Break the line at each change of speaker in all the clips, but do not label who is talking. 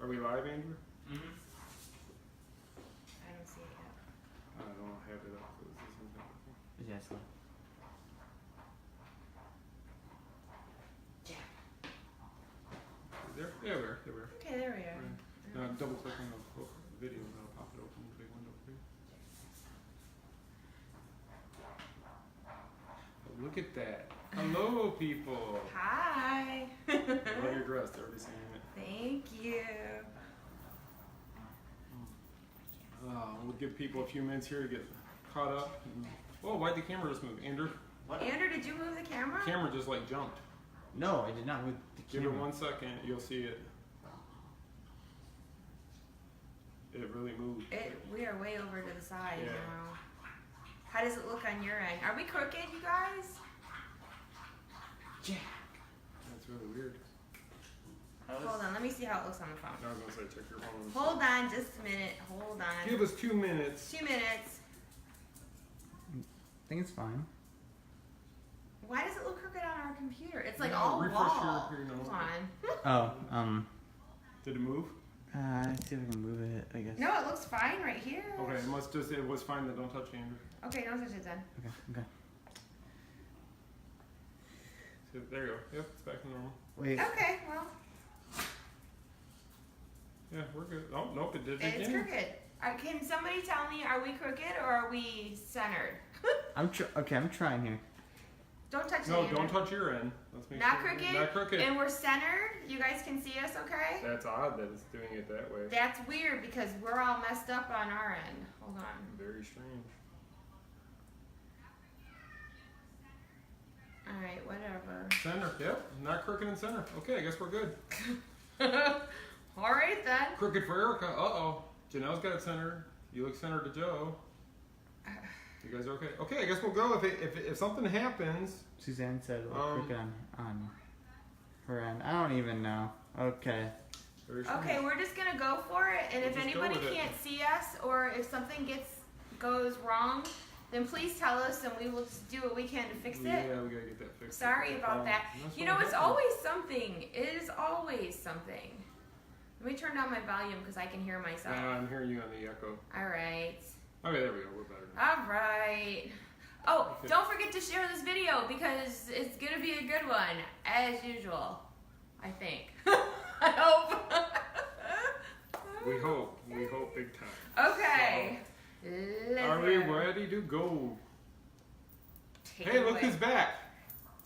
Are we live, Andrew?
Mm-hmm.
I don't see it yet.
I don't have it up. So this isn't happening.
Yes.
There? Yeah, we are. There we are.
Okay, there we are.
Right. Now double click on the video and I'll pop it open in the big window for you. Oh, look at that. Hello, people.
Hi.
Love your dress. They're already saying it.
Thank you.
We'll give people a few minutes here to get caught up. Oh, why'd the camera just move? Andrew?
What?
Andrew, did you move the camera?
The camera just like jumped.
No, I did not move the
Give
camera.
it 1 second, you'll see it. It really moved.
We are way over to the side
Yeah.
now. How does it look on your end? Are we crooked, you guys?
Jack.
That's really weird.
Hold on, let me see how it looks on the phone.
I was gonna say check your phone.
Hold on, just a minute. Hold on.
Give us 2 minutes.
2 minutes.
I think it's fine.
Why does it look crooked on our computer? It's like
Yeah,
all
refresh
wall.
your
Hold
notebook.
on.
Oh,
Did it move?
let's see if I can move it, I guess.
No, it looks fine right here.
Okay, it must just, it was fine then, don't touch Andrew.
Okay, don't touch it then.
Okay.
So, there you go. Yep, it's back to normal.
Wait.
Okay, well,
Yeah, we're good. Oh, nope, it did it
it's
again.
crooked. Can somebody tell me, are we crooked or are we centered?
I'm trying here.
Don't touch
No,
it.
don't touch your end. Let's make
Not
sure.
crooked?
Not crooked.
And we're centered. You guys can see us okay?
That's odd that it's doing it that way.
That's weird because we're all messed up on our end. Hold on.
Very strange.
Alright, whatever.
Center, yep, not crooked in center. Okay, I guess we're good.
Alright then.
Crooked for Erica. Uh-oh. Janelle's got it centered. You look centered to Joe. You guys are okay. Okay, I guess we'll go. If something happens,
Suzanne said it looked crooked on her end. I don't even know. Okay.
very strange.
Okay, we're just gonna go for it, and
We'll
if
just go
anybody
with it.
can't see us or if something goes wrong, then please tell us and we will just do what we can to fix it.
Yeah, we gotta get that fixed.
Sorry about that.
That's
You
what
know, it's
happened.
always something. It is always something. Let me turn down my volume because I can hear myself.
I'm hearing you on the echo.
Alright.
Okay, there we go. We're better now.
Alright. Oh,
Okay.
don't forget to share this video because it's gonna be a good one, as usual. I think. I hope.
We hope. We hope big time.
Okay.
Are we ready to go? Hey, look who's back.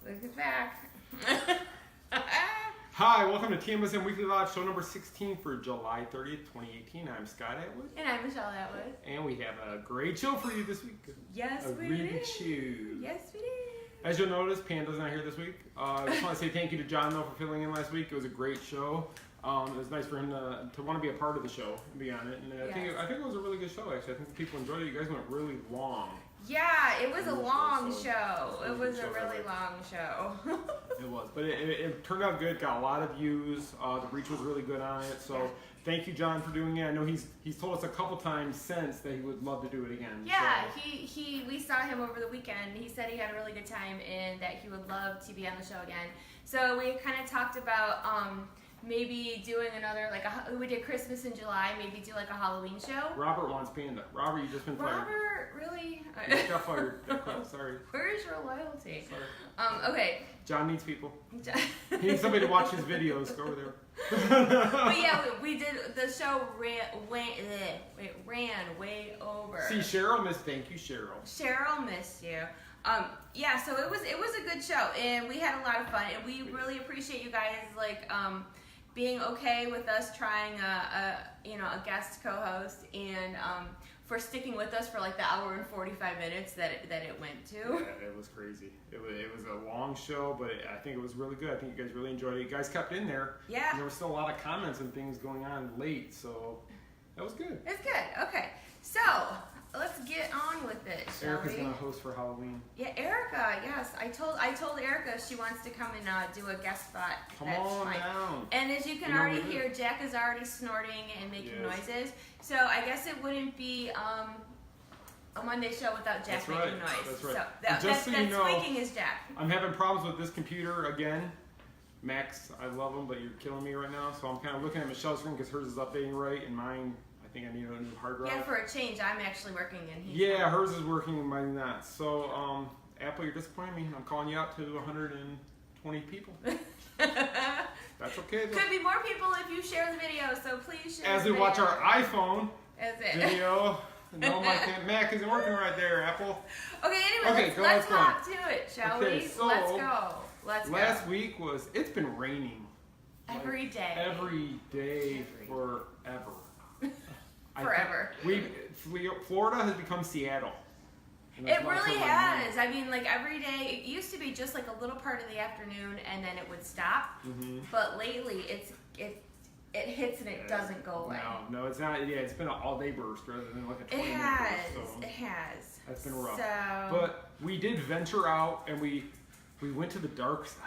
Look who's back.
Hi, welcome to TMSM Weekly Live, show number 16 for July 30th, 2018. I'm Scott Atwood.
And I'm Michelle Atwood.
And we have a great show for you this week.
Yes,
A
we
really
did.
show.
Yes, we did.
As you'll notice, Panda's not here this week. I just want to say thank you to John, though, for filling in last week. It was a great show. It was nice for him to want to be a part of the show and be on it. And I think it was a really good show, actually. I think the people enjoyed it. You guys went really long.
Yeah, it was a long
So-
show. It was a
show
really
ever.
long show.
It was. But it turned out good. Got a lot of views. The reach was really good on it. So thank you, John, for doing it. I know he's told us a couple times since that he would love to do it again.
Yeah,
So.
we saw him over the weekend. He said he had a really good time and that he would love to be on the show again. So we kind of talked about maybe doing another, we did Christmas in July, maybe do like a Halloween show.
Robert wants Panda. Robert, you just been fired.
Robert, really?
You just got fired. Sorry.
Where's your loyalty?
Sorry.
Okay.
John needs people. He needs somebody to watch his videos. Go over there.
But yeah, we did, the show ran way over.
See, Cheryl missed. Thank you, Cheryl.
Cheryl missed you. Yeah, so it was a good show, and we had a lot of fun, and we really appreciate you guys being okay with us trying a guest co-host, and for sticking with us for the hour and 45 minutes that it went to.
Yeah, it was crazy. It was a long show, but I think it was really good. I think you guys really enjoyed it. You guys kept in there.
Yeah.
And there were still a lot of comments and things going on late, so that was good.
It's good. Okay, so let's get on with it, shall
Erica's
we?
gonna host for Halloween.
Yeah, Erica. Yes, I told Erica if she wants to come and do a guest spot.
Come
that's
on
fine.
down.
And as you can
You know
already
we do.
hear, Jack is already snorting and making
Yes.
noises. So I guess it wouldn't be a Monday show without Jack
That's
making
right.
noise.
That's right.
So
And just so you
that
know,
squeaking is Jack.
I'm having problems with this computer again. Max, I love them, but you're killing me right now. So I'm kind of looking at Michelle's screen because hers is updating right, and mine, I think I need a new hard drive.
Yeah, for a change, I'm actually working and he's
Yeah,
not.
hers is working and mine's not. So, Apple, you're disappointing me. I'm calling you out to 120 people. That's okay, though.
Could be more people if you share the video, so please share
As
the
we watch
video.
our iPhone
That's it.
video. No, my Mac isn't working right there, Apple.
Okay, anyway,
Okay,
let's
go.
hop to it, shall
Okay,
we?
so,
Let's go. Let's go.
Last week it's been raining.
Every day.
Every day forever.
Forever.
Florida has become Seattle. And
It
that's why
really
it's so
has. I mean, like every day, it used to be just like a little part of the afternoon and then it would stop.
Mm-hmm.
But lately, it hits and it doesn't go away.
No, it's not. Yeah, it's been an all-day burst rather than like a 20-minute
It has.
burst. So
It has.
that's been rough.
So,
But we did venture out and we went to the dark side.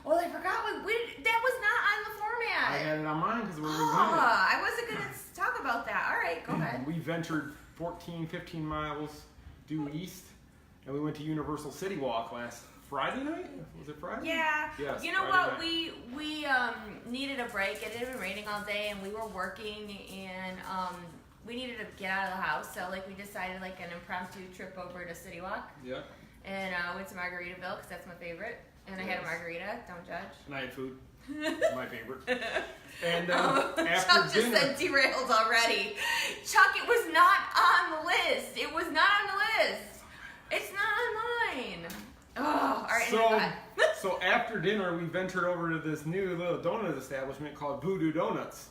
well, I forgot that was not on the format.
I had it on mine because we were
I wasn't gonna talk about that. All right, go ahead.
We ventured 14, 15 miles due east, and we went to Universal City Walk last Friday night. Was it Friday?
Yeah.
Yes,
You know
Friday
what?
night.
We needed a break. It had been raining all day, and we were working, and we needed to get out of the house. So like we decided like an impromptu trip over to City Walk,
Yeah.
and went to Margaritaville because that's my favorite. And I had a
Yes.
margarita. Don't judge.
And I had food. My favorite. And
Chuck
after
just
dinner,
said derailed already. Chuck, it was not on the list. It was not on the list. It's not on mine. Oh, all right. anyway, go ahead.
so after dinner, we ventured over to this new little donut establishment called Voodoo Donuts.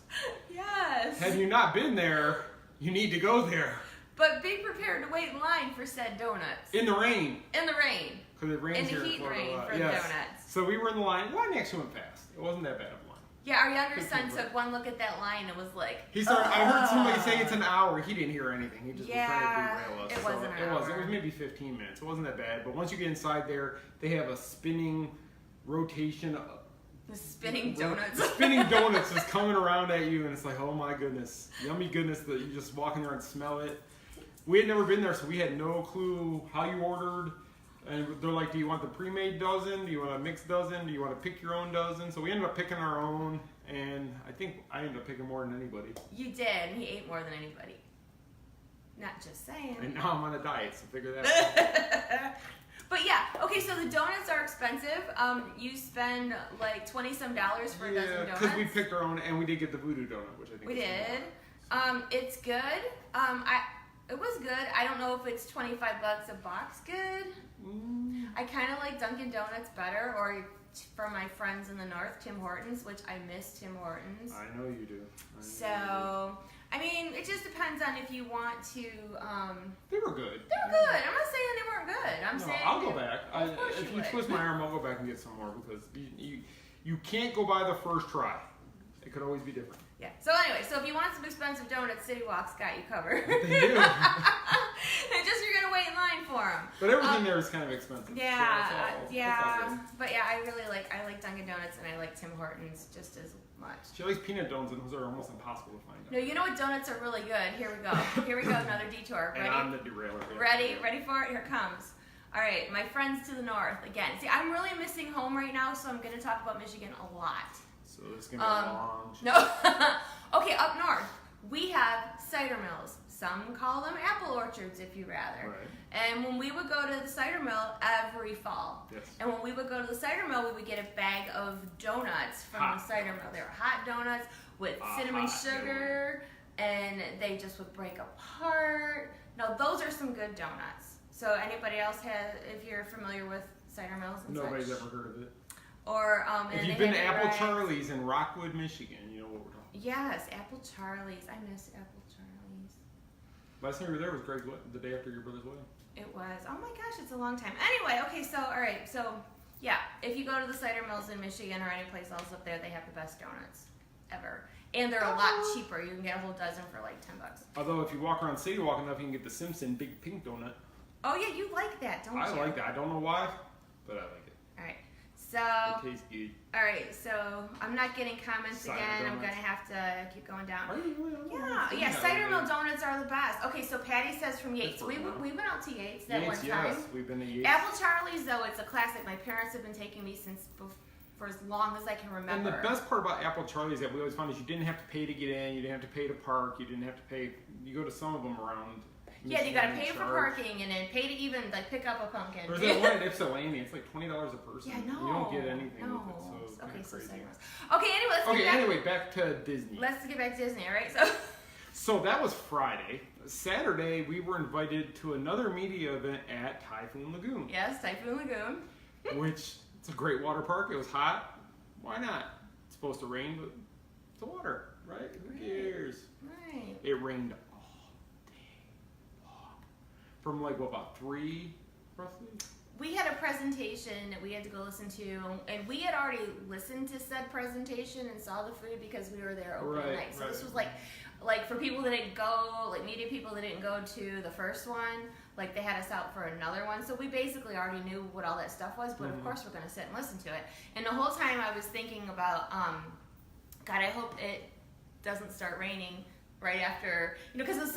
Yes.
Have you not been there? You need to go there
But be prepared to wait in line for said donuts.
in the rain.
In the rain.
Because it rains
In the
here
heat
Florida a
rain
lot.
for the
Yes.
donuts.
So we were in the line. The line actually went fast. It wasn't that bad of a line.
Yeah, our younger
Good
son
people.
took one look at that line and was like,
He started. I heard somebody say it's an hour. He didn't hear anything. He just
Yeah,
was trying to derail us.
it wasn't an
It was. It
hour.
was maybe 15 minutes. It wasn't that bad. But once you get inside there, they have a spinning rotation.
the spinning donuts.
The spinning donuts is coming around at you, and it's like, oh my goodness, yummy goodness that you just walk in there and smell it. We had never been there, so we had no clue how you ordered. And they're like, do you want the pre-made dozen? Do you want a mixed dozen? Do you want to pick your own dozen? So we ended up picking our own, and I think I ended up picking more than anybody.
You did, and he ate more than anybody. Not just saying.
And now I'm on a diet, so figure that out.
But yeah, okay, so the donuts are expensive. You spend like $20-some for a dozen donuts.
because we picked our own, and we did get the voodoo donut, which I think
We
is
did. It's good. It was good. I don't know if it's $25 a box good. I kind of like Dunkin' Donuts better, or from my friends in the north, Tim Hortons, which I miss Tim Hortons.
I know you do.
So, I mean, it just depends on if you want to.
They were good.
They're good. I'm not saying they weren't good. I'm
No,
saying
I'll go back.
Of course
If
you
you
would.
twist my arm, I'll go back and get some more because you can't go by the first try. It could always be different.
Yeah. So anyway, so if you want some expensive donuts, City Walk's got you covered.
They do.
And just you're gonna wait in line for them.
But everything there is kind of expensive.
Yeah,
so it's all
yeah.
good.
But yeah, I like Dunkin' Donuts and I like Tim Hortons just as much.
She likes peanut donuts, and those are almost impossible to find out.
No, you know what donuts are really good? Here we go. Here we go. Another detour.
And I'm the derailer.
Ready for it? Here it comes. All right, my friends to the north again. See, I'm really missing home right now, so I'm gonna talk about Michigan a lot.
So this is gonna be a long.
No. Okay, up north, we have cider mills. Some call them apple orchards, if you rather.
Right.
And when we would go to the cider mill every fall,
Yes.
and when we would go to the cider mill, we would get a bag of donuts from
Hot.
the cider mill. They were hot donuts with cinnamon
hot
sugar, and they just would break apart. No, those are some good donuts. So anybody else has, if you're familiar with cider mills and
Nobody's
such?
ever heard of it.
Or
If
and
you've
they
been to
have
Apple
rice.
Charlie's in Rockwood, Michigan, you know what we're talking about.
Yes, Apple Charlie's. I miss Apple Charlie's.
Last time you were there was Greg's wedding, the day after your brother's wedding.
It was. Oh my gosh, it's a long time. Anyway, okay, so all right, so yeah, if you go to the cider mills in Michigan or any place else up there, they have the best donuts ever, and they're a lot cheaper. You can get a whole dozen for like $10.
Although if you walk around City Walk enough, you can get the Simpson Big Pink Donut.
Oh yeah, you like that, don't you?
I like that. I don't know why, but I like it.
All right, so
It tastes good.
all right, so I'm not getting comments
Cider
again. I'm
donuts.
gonna have to keep going down.
Are you really?
Yeah, cider mill donuts are the best. Okay, so Patty says from Yates. We went out to Yates that one time.
Yes, we've been to Yates.
Apple Charlie's, though, it's a classic. My parents have been taking me since for as long as I can remember.
And the best part about Apple Charlie's that we always found is you didn't have to pay to get in, you didn't have to pay to park, you didn't have to pay. You go to some of them around.
Yeah, you gotta pay for parking and then pay to even like pick up a pumpkin.
There's that one at Ypsilanti. It's like $20 a person.
Yeah, no.
You don't get anything with it, so
Okay,
it's
so
crazy.
Okay, anyway,
Back to Disney.
Let's get back to Disney, all right?
So that was Friday. Saturday, we were invited to another media event at Typhoon Lagoon.
Yes, Typhoon Lagoon.
Which, it's a great water park. It was hot. Why not? It's supposed to rain, but it's water, right? Who cares?
Right.
It rained all day long. From like, what, about 3, roughly?
We had a presentation that we had to go listen to, and we had already listened to said presentation and saw the food because we were there overnight. So this was like for people that didn't go, like media people that didn't go to the first one, like they had us out for another one. So we basically already knew what all that stuff was, but of course we're going to sit and listen to it. And the whole time I was thinking about, God, I hope it doesn't start raining right after, because it was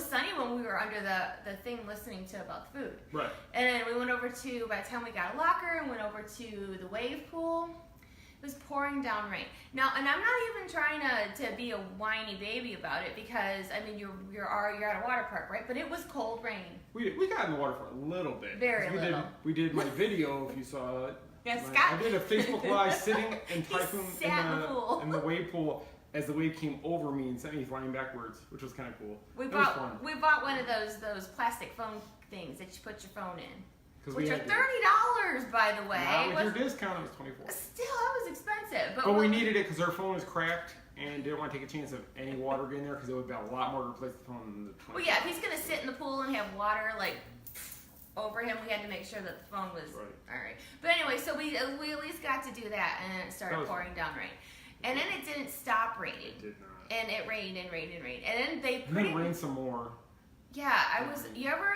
sunny when we were under the thing listening to about the food. Right. And then we went over to, by the time we got a locker and went over to the wave pool, it was pouring down rain. Now, and I'm not even trying to be a whiny baby about it because, I mean, you're at a water park, right? But it was cold rain.
We got in the water for a little bit.
Very little.
We did my video, if you saw it.
Yeah, Scott.
I did a Facebook Live sitting in Typhoon in the wave pool as the wave came over me and sent me flying backwards, which was kind of cool.
We bought one of those plastic phone things that you put your phone in, which are $30, by the way.
Now, with your discount, it was $24.
Still, it was expensive.
But we needed it because our phone was cracked and didn't want to take a chance of any water getting there because it would be a lot more to replace the phone than the $24.
Well, yeah, if he's gonna sit in the pool and have water like over him, we had to make sure that the phone was all right. But anyway, so we at least got to do that, and then it started pouring down rain. And then it didn't stop raining.
It did not.
And it rained and rained and rained. And then
And then rained some more.
Yeah, you ever,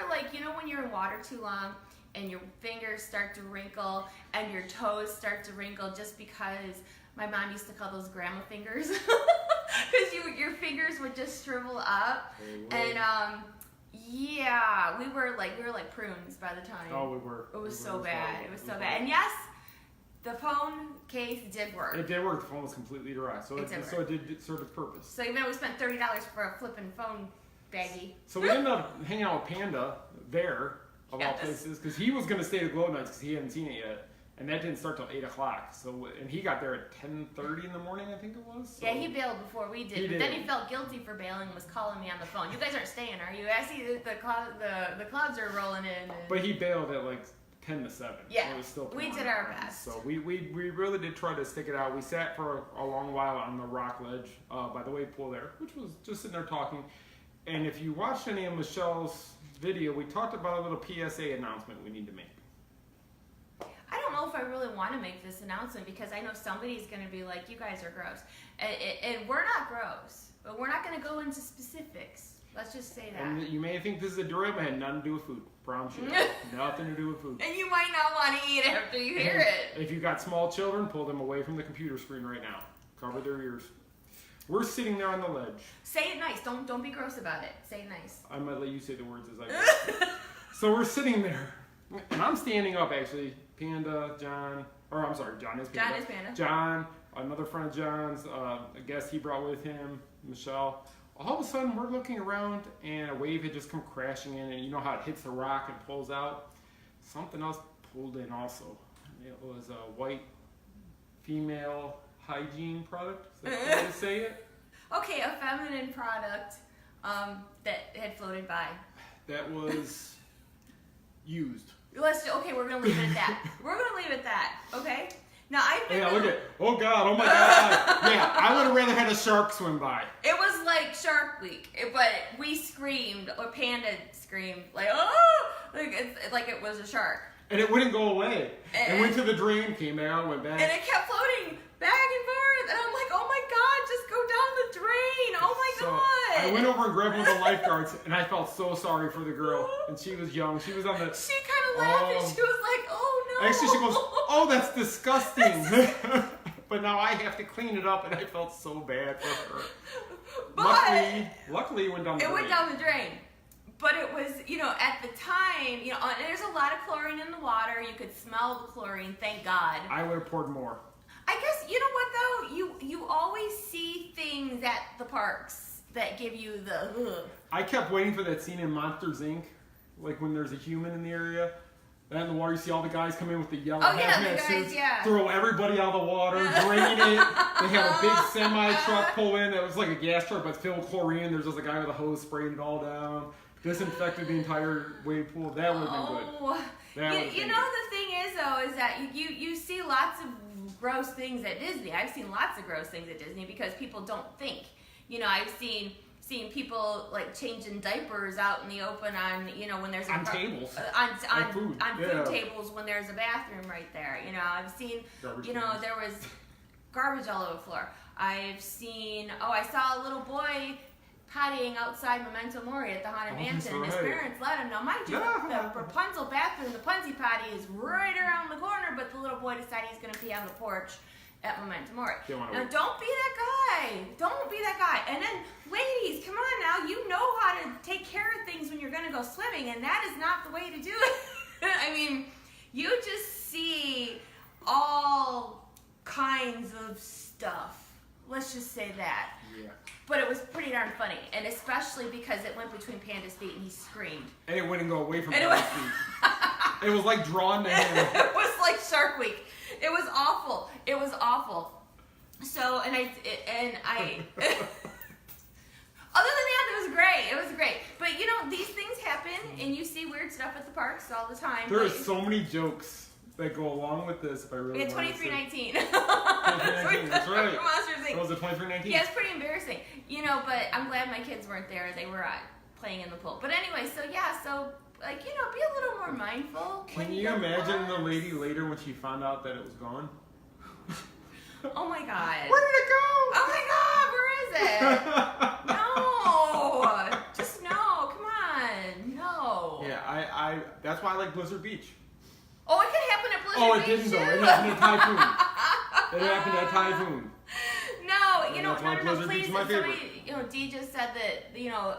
when you're in water too long and your fingers start to wrinkle and your toes start to wrinkle just because my mom used to call those grandma fingers. Because your fingers would just shrivel up. And, yeah, we were like prunes by the time.
Oh, we were.
It was so bad. It was so bad. And yes, the phone case did work.
It did work. The phone was completely dry, so it did serve its purpose.
So even though we spent $30 for a flipping phone baggie.
So we ended up hanging out with Panda there, of all places, because he was going to stay to Glow Nights because he hadn't seen it yet. And that didn't start till 8 o'clock. So, and he got there at 10:30 in the morning, I think it was. So.
Yeah, he bailed before we did. But then he felt guilty for bailing and was calling me on the phone. You guys aren't staying, are you? I see the clouds are rolling in.
But he bailed at like 10 to 7.
Yeah,
so it was still
we did our best.
So we really did try to stick it out. We sat for a long while on the rock ledge by the wave pool there, which was just sitting there talking. And if you watched any of Michelle's video, we talked about a little PSA announcement we need to make.
I don't know if I really want to make this announcement because I know somebody's going to be like, you guys are gross. And we're not gross, but we're not going to go into specifics. Let's just say that.
And you may think this is a derailment, had nothing to do with food. Promise you. Nothing to do with food.
And you might not want to eat after you hear it.
If you got small children, pull them away from the computer screen right now. Cover their ears. We're sitting there on the ledge.
Say it nice. Don't be gross about it. Say it nice.
I might let you say the words as I go. So we're sitting there. And I'm standing up, actually. Panda, John, or I'm sorry, John is Panda.
John is Panda.
John, another friend of John's, a guest he brought with him, Michelle. All of a sudden, we're looking around, and a wave had just come crashing in, and you know how it hits the rock and pulls out? Something else pulled in also. It was a white female hygiene product. Is that the way to say it?
Okay, a feminine product that had floated by.
That was used.
We're gonna leave it at that. We're gonna leave it at that. Okay. Now I've been.
Yeah, look at. Oh God! Oh my God! Yeah, I would have rather had a shark swim by.
It was like Shark Week, but we screamed, or Panda screamed, like oh, like it was a shark.
And it wouldn't go away. It went to the drain, came out, went back.
And it kept floating back and forth, and I'm like, oh my God, just go down the drain! Oh my God!
I went over and grabbed one of the lifeguards, and I felt so sorry for the girl. And she was young. She was on the.
She kind of laughed, and she was like, oh no.
Actually, she goes, oh, that's disgusting. But now I have to clean it up, and I felt so bad for her.
But
luckily, it went down the drain.
It went down the drain. But it was, at the time, and there's a lot of chlorine in the water. You could smell the chlorine, thank God.
I would have poured more.
you always see things at the parks that give you the ugh.
I kept waiting for that scene in Monsters Inc. Like when there's a human in the area. And in the water, you see all the guys come in with the yellow hazmat suits, throw everybody out of the water, drain it. They have a big semi-truck pull in that was like a gas truck, but it's filled with chlorine. There's just a guy with a hose spraying it all down. Disinfected the entire wave pool. That would have been good.
You know, the thing is, though, is that you see lots of gross things at Disney. I've seen lots of gross things at Disney because people don't think. You know, I've seen people like changing diapers out in the open on, you know, when there's
tables
on
food
tables when there's a bathroom right there. You know, I've seen
garbage
you know
cans.
There was garbage all over the floor. I saw a little boy pottying outside Memento Mori at the Haunted Mansion, and his parents let him know. Mind you, the Rapunzel bathroom, the Punzi potty is right around the corner, but the little boy decided he's going to pee on the porch at Memento Mori. Now, don't be that guy. Don't be that guy. And then, ladies, come on now. You know how to take care of things when you're going to go swimming, and that is not the way to do it. I mean, you just see all kinds of stuff. Let's just say that.
Yeah.
But it was pretty darn funny, and especially because it went between Panda's feet and he screamed.
And it wouldn't go away from Panda's feet. It was like drawn to him.
It was like Shark Week. It was awful. It was awful. So, and I other than that, it was great. It was great. But, you know, these things happen, and you see weird stuff at the parks all the time.
There are so many jokes that go along with this, if I really
We had
want to
2319.
2319, that's right.
Monsters Inc.
Was it 2319?
Yeah, it's pretty embarrassing. You know, but I'm glad my kids weren't there. They were playing in the pool. But anyway, like, you know, be a little more mindful.
Can you imagine the lady later when she found out that it was gone?
Oh my God.
Where did it go?
Oh my God, where is it? No. Just no. Come on. No.
Yeah, that's why I like Blizzard Beach.
Oh, it could happen at Blizzard
Oh, it
Beach
didn't
too.
though. It happened at Typhoon. It happened at Typhoon.
No, you know,
that's why
no,
Blizzard
please.
Beach is my
Somebody, you know, Dee just said that, you know,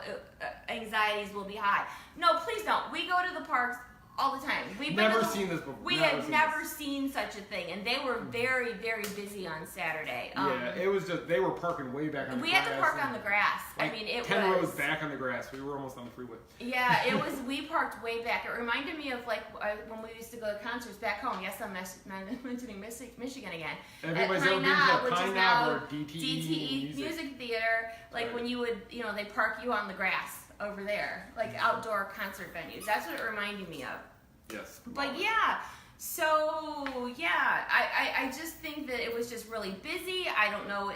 anxieties will be high. No, please don't. We go to the parks all the time. We've
never seen this before.
We had never seen such a thing, and they were very, very busy on Saturday.
Yeah, it was just they were parking way back on the grass.
We had to park on the grass.
Like
I mean, it
10
was
rows back on the grass. We were almost on the freeway.
Yeah, it was. We parked way back. It reminded me of like when we used to go to concerts back home. Yes, I'm mentioning Michigan again.
Everybody's
at
ever been to
Pine Knob, which
Pine
is
Knob
now
or DTE
Music Theater. Like when you would, you know, they park you on the grass over there, like outdoor concert venues. That's what it reminded me of.
Yes.
But yeah, so yeah, I just think that it was just really busy. I don't know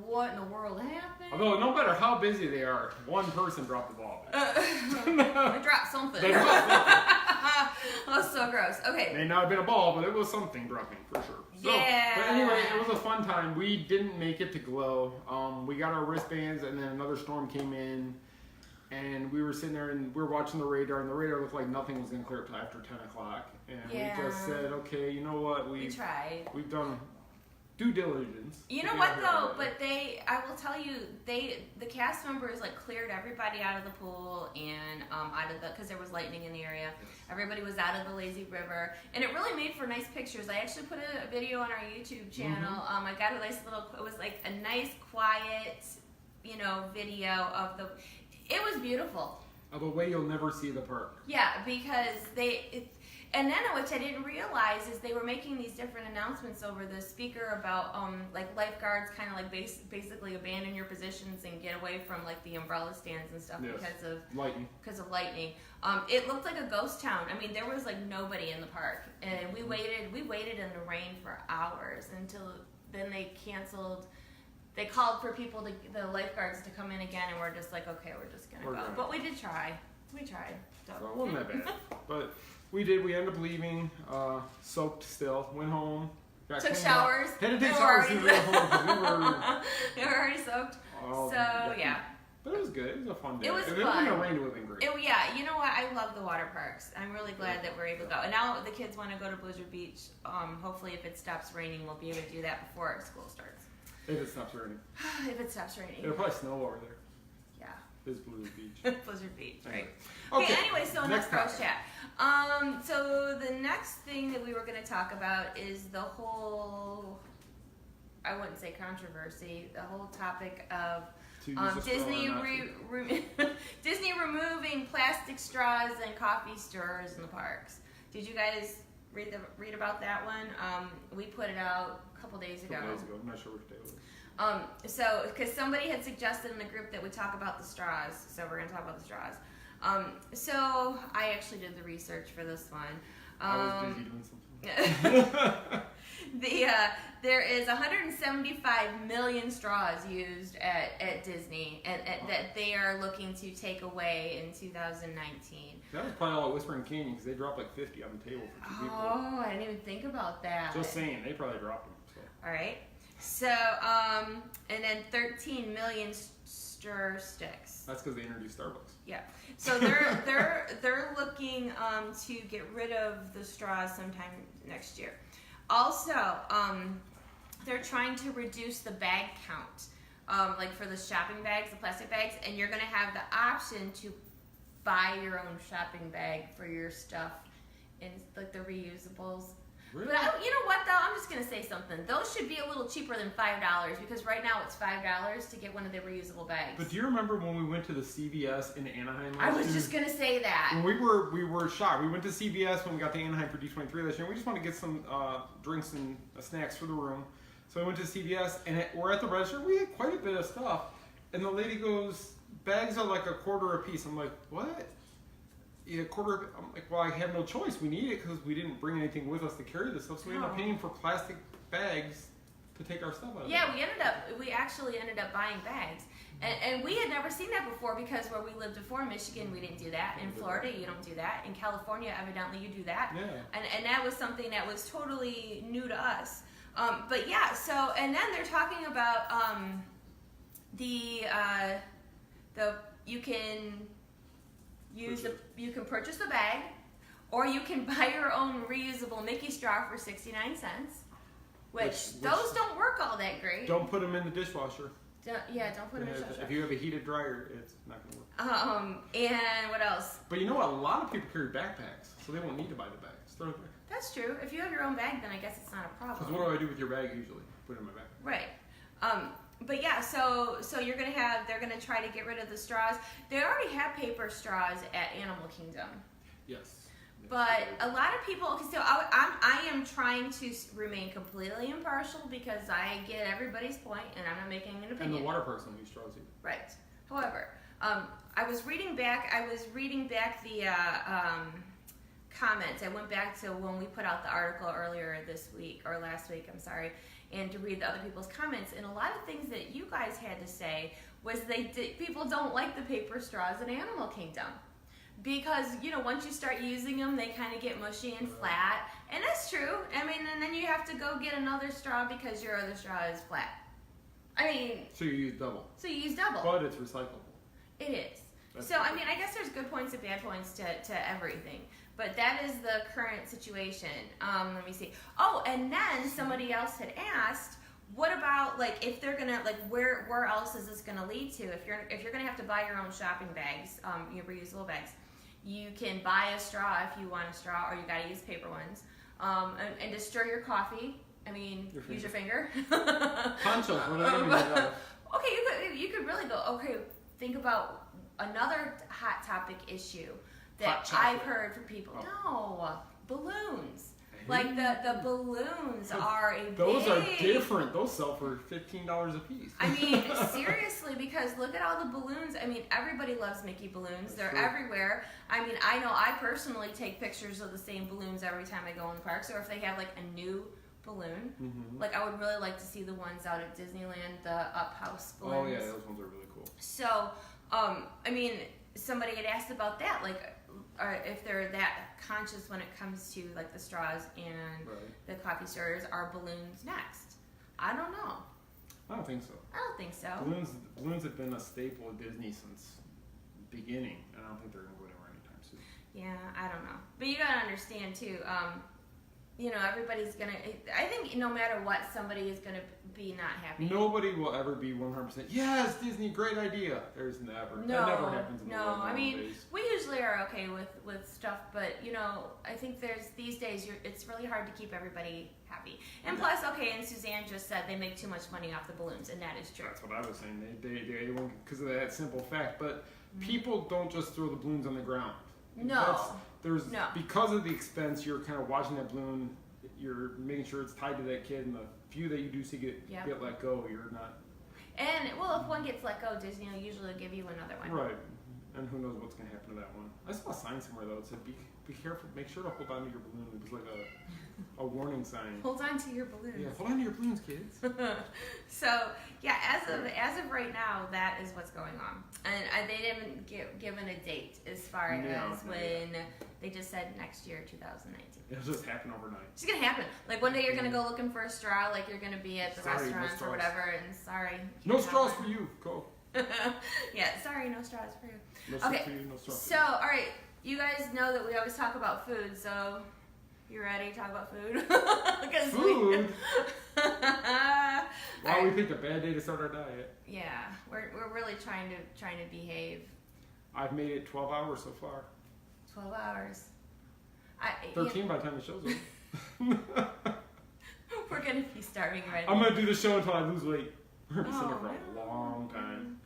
what in the world happened.
Although no matter how busy they are, one person dropped the ball.
They dropped something.
They dropped something.
Oh, so gross. Okay.
May not have been a ball, but it was something dropping for sure. So,
Yeah.
But anyway, it was a fun time. We didn't make it to Glow. We got our wristbands, and then another storm came in. And we were sitting there and we were watching the radar, and the radar looked like nothing was going to clear up till after 10 o'clock. And we just said, okay, you know what?
We tried.
We've done due diligence.
You know what though? But I will tell you, the cast members like cleared everybody out of the pool and out of because there was lightning in the area. Yes. Everybody was out of the lazy river, and it really made for nice pictures. I actually put a video on our YouTube channel. I got a nice little. It was like a nice, quiet, you know, video of the. It was beautiful.
Of a way you'll never see the park.
Yeah, because and then which I didn't realize is they were making these different announcements over the speaker about like lifeguards kind of like basically abandon your positions and get away from like the umbrella stands and stuff because of lightning. It looked like a ghost town. I mean, there was like nobody in the park, and we waited in the rain for hours until then they canceled. They called for the lifeguards to come in again, and we're just like, okay, we're just gonna go. But we did try. We tried. So.
Well, it wasn't that bad. But we did. We ended up leaving, soaked still, went home.
Took showers.
Had to take showers since we were home because
we were already soaked.
Oh,
so, yeah.
But it was good. It was a fun day.
It was fun.
If it wouldn't have rained, it would have been great.
Yeah, you know what? I love the water parks. I'm really glad that we're able to go. And now the kids want to go to Blizzard Beach. Hopefully, if it stops raining, we'll be able to do that before our school starts.
If it stops raining.
If it stops raining.
It'll probably snow over there.
Yeah.
It's Blizzard Beach.
Blizzard Beach, right.
Okay,
anyway, so enough gross chat. So the next thing that we were going to talk about is the whole... I wouldn't say controversy, the whole topic of
To use a straw
Disney
or not to.
Disney removing plastic straws and coffee stirrers in the parks. Did you guys read about that one? We put it out a couple days ago.
I'm not sure which day it was.
So, because somebody had suggested in the group that we talk about the straws, so we're going to talk about the straws. So, I actually did the research for this one.
I was busy doing something.
There is 175 million straws used at Disney, and that they are looking to take away in 2019.
That was probably all at Whispering Canyon because they dropped like 50 on the table for 2 people.
Oh, I didn't even think about that.
Just saying, they probably dropped them. So.
All right. So, and then 13 million stir sticks.
That's because they introduced Starbucks.
Yeah. So they're looking to get rid of the straws sometime next year. Also, they're trying to reduce the bag count, like for the shopping bags, the plastic bags, and you're gonna have the option to buy your own shopping bag for your stuff, and like the reusables.
Really?
But you know what though? I'm just gonna say something. Those should be a little cheaper than $5 because right now it's $5 to get one of the reusable bags.
But do you remember when we went to the CVS in Anaheim last
I was
year?
just gonna say that.
When we were shocked. We went to CVS when we got the Anaheim for D23 last year. We just wanted to get some drinks and snacks for the room. So we went to CVS and we're at the register. We had quite a bit of stuff. And the lady goes, bags are like $0.25 a piece. I'm like, what? Yeah, $0.25. I'm like, well, I have no choice. We need it because we didn't bring anything with us to carry this stuff. So we ended up paying for plastic bags to take our stuff out of.
Yeah, we actually ended up buying bags. And we had never seen that before because where we lived before in Michigan, we didn't do that. In Florida, you don't do that. In California, evidently, you do that.
Yeah.
And that was something that was totally new to us. But yeah, so, and then they're talking about you can purchase the bag, or you can buy your own reusable Mickey straw for 69 cents, which those don't work all that great.
Don't put them in the dishwasher.
Don't put them in the dishwasher.
If you have a heated dryer, it's not going to work.
And what else?
But you know what? A lot of people carry backpacks, so they won't need to buy the bags. Throw it back.
That's true. If you have your own bag, then I guess it's not a problem.
Because what do I do with your bag usually? Put it in my backpack.
Right. But yeah, so they're gonna try to get rid of the straws. They already have paper straws at Animal Kingdom.
Yes.
But a lot of people, okay, so I am trying to remain completely impartial because I get everybody's point and I'm not making an opinion.
And the water parks don't use straws either.
Right. However, I was reading back the comments. I went back to when we put out the article earlier this week, or last week, I'm sorry, and to read the other people's comments. And a lot of things that you guys had to say was people don't like the paper straws in Animal Kingdom. Because, once you start using them, they kind of get mushy and flat. And that's true. I mean, and then you have to go get another straw because your other straw is flat. I mean...
So you use double.
But
it's recyclable.
It is.
That's
I mean, I guess there's good points and bad points to everything. But that is the current situation. Let me see. Oh, and then somebody else had asked, what about, if they're going to, where else is this going to lead to? If you're going to have to buy your own shopping bags, your reusable bags, you can buy a straw if you want a straw, or you got to use paper ones. And to stir your coffee, use your finger.
Ponchos, what are they going to do?
Okay, you could really go, think about another hot topic issue that I've heard from people. No, balloons. Like the balloons are
Those are different. Those sell for $15 a piece.
I mean, seriously, because look at all the balloons. I mean, everybody loves Mickey balloons. They're everywhere. I mean, I know I personally take pictures of the same balloons every time I go in the parks. Or if they have a new balloon, I would really like to see the ones out at Disneyland, the Up House balloons.
Oh yeah, those ones are really cool.
So, I mean, somebody had asked about that, if they're that conscious when it comes to the straws and the coffee stirrers, are balloons next? I don't know.
I don't think so.
I don't think so.
Balloons have been a staple of Disney since the beginning, and I don't think they're going to go anywhere anytime soon.
Yeah, I don't know. But you gotta understand too. Everybody's gonna. I think no matter what, somebody is gonna be not happy.
Nobody will ever be 100%. Yes, Disney, great idea. There's never.
No,
that never happens in the world
I mean,
nowadays.
we usually are okay with stuff, but I think these days it's really hard to keep everybody happy. And plus, okay, and Suzanne just said they make too much money off the balloons, and that is true.
That's what I was saying. They won't, because of that simple fact. But people don't just throw the balloons on the ground.
No.
Because of the expense, you're kind of watching that balloon. You're making sure it's tied to that kid, and the few that you do see get let go, you're not.
And well, if one gets let go, Disney will usually give you another one.
Right. And who knows what's going to happen to that one. I saw a sign somewhere, though. It said, be careful. Make sure to hold on to your balloon. It was like a warning sign.
Hold on to your balloons.
Yeah, hold on to your balloons, kids.
So, yeah, as of right now, that is what's going on. And they didn't given a date as far as when they just said next year, 2019.
It'll just happen overnight.
It's going to happen. Like, one day you're going to go looking for a straw, like you're going to be at the restaurants or whatever, and sorry.
No straws for you. Go.
Yeah, sorry, no straws for you.
No straws for you, no straws for
you. So, all right, you guys know that we always talk about food, so you ready to talk about food?
Food? Wow, we picked a bad day to start our diet.
Yeah, we're really trying to behave.
I've made it 12 hours so far.
12 hours.
13 by the time the show's over.
We're going to be starving right now.
I'm going to do the show until I lose weight. We're going to be sitting there for a long time.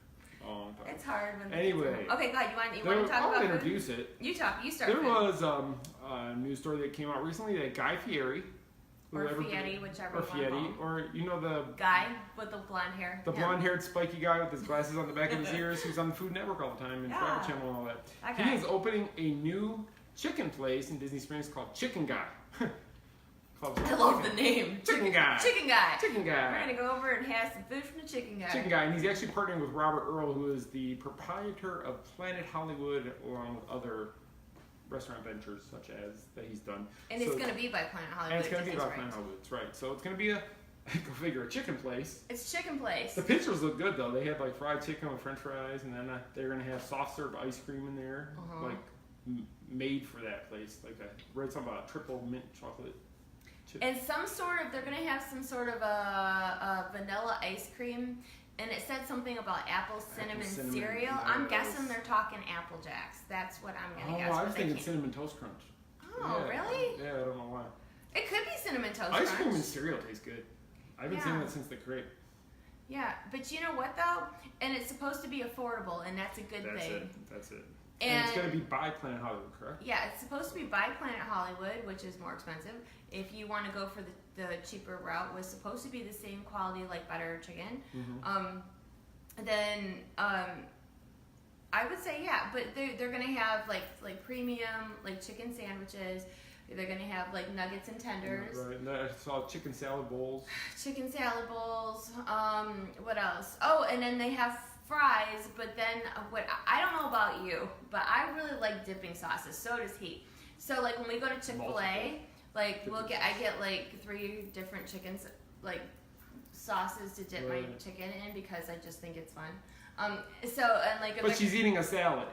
It's hard when
anyway.
Okay, God, you want to talk about
I'll introduce it.
You start.
There was a news story that came out recently that Guy Fieri,
or Fieri, whichever
or Fieri, or you know the
guy with the blonde hair,
the blonde-haired spiky guy with his glasses on the back of his ears, who's on the Food Network all the time and Travel Channel and all that.
Okay.
He is opening a new chicken place in Disney Springs called Chicken Guy.
I love the name.
Chicken Guy.
Chicken Guy.
Chicken Guy.
We're going to go over and have some food from the Chicken Guy.
Chicken Guy, and he's actually partnering with Robert Earl, who is the proprietor of Planet Hollywood, along with other restaurant ventures such as that he's done.
And it's going to be by Planet Hollywood.
And it's going to be by Planet Hollywood, that's right. So it's going to be go figure, a chicken place.
It's chicken place.
The pictures look good, though. They had like fried chicken with french fries, and then they're going to have soft serve ice cream in there, like made for that place. Like I read something about triple mint chocolate.
And they're going to have some sort of a vanilla ice cream, and it said something about apple cinnamon cereal.
Yes.
I'm guessing they're talking Apple Jacks. That's what I'm going to guess.
I was thinking Cinnamon Toast Crunch.
Oh,
yeah,
really?
Yeah, I don't know why.
It could be Cinnamon Toast Crunch.
Ice cream and cereal taste good. I've been saying that since the crepe.
Yeah, but you know what, though? And it's supposed to be affordable, and that's a good thing.
That's it. And it's going to be by Planet Hollywood, correct?
Yeah, it's supposed to be by Planet Hollywood, which is more expensive. If you want to go for the cheaper route, was supposed to be the same quality, like better chicken. Then I would say but they're gonna have like premium like chicken sandwiches. They're gonna have like nuggets and tenders.
Right. And I saw chicken salad bowls.
Chicken salad bowls. What else? Oh, and then they have fries. But then I don't know about you, but I really like dipping sauces. So does he. So like when we go to Chick-fil-A, like I get like 3 different chickens like sauces to dip my chicken in because I just think it's fun. But
she's eating a salad.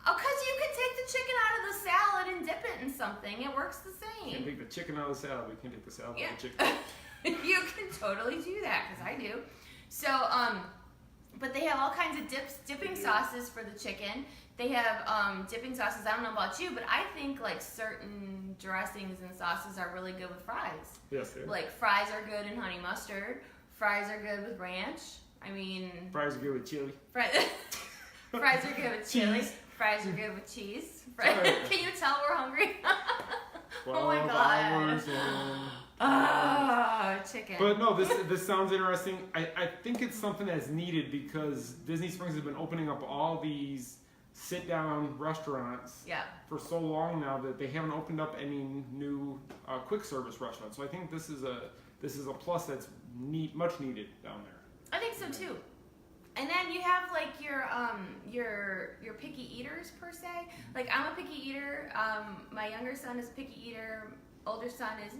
Oh, because you can take the chicken out of the salad and dip it in something. It works the same.
You can take the chicken out of the salad. We can take the salad out of the chicken.
You can totally do that because I do. So, but they have all kinds of dipping sauces for the chicken. They have dipping sauces. I don't know about you, but I think like certain dressings and sauces are really good with fries.
Yes, they are.
Like fries are good in honey mustard. Fries are good with ranch. I mean,
fries are good with chili.
Fries are good with chili. Fries are good with cheese. Can you tell we're hungry? Oh my god. Chicken.
But no, this sounds interesting. I think it's something that's needed because Disney Springs has been opening up all these sit-down restaurants for so long now that they haven't opened up any new quick service restaurants. So I think this is a plus that's much needed down there.
I think so too. And then you have like your picky eaters per se. Like I'm a picky eater. My younger son is a picky eater. Older son is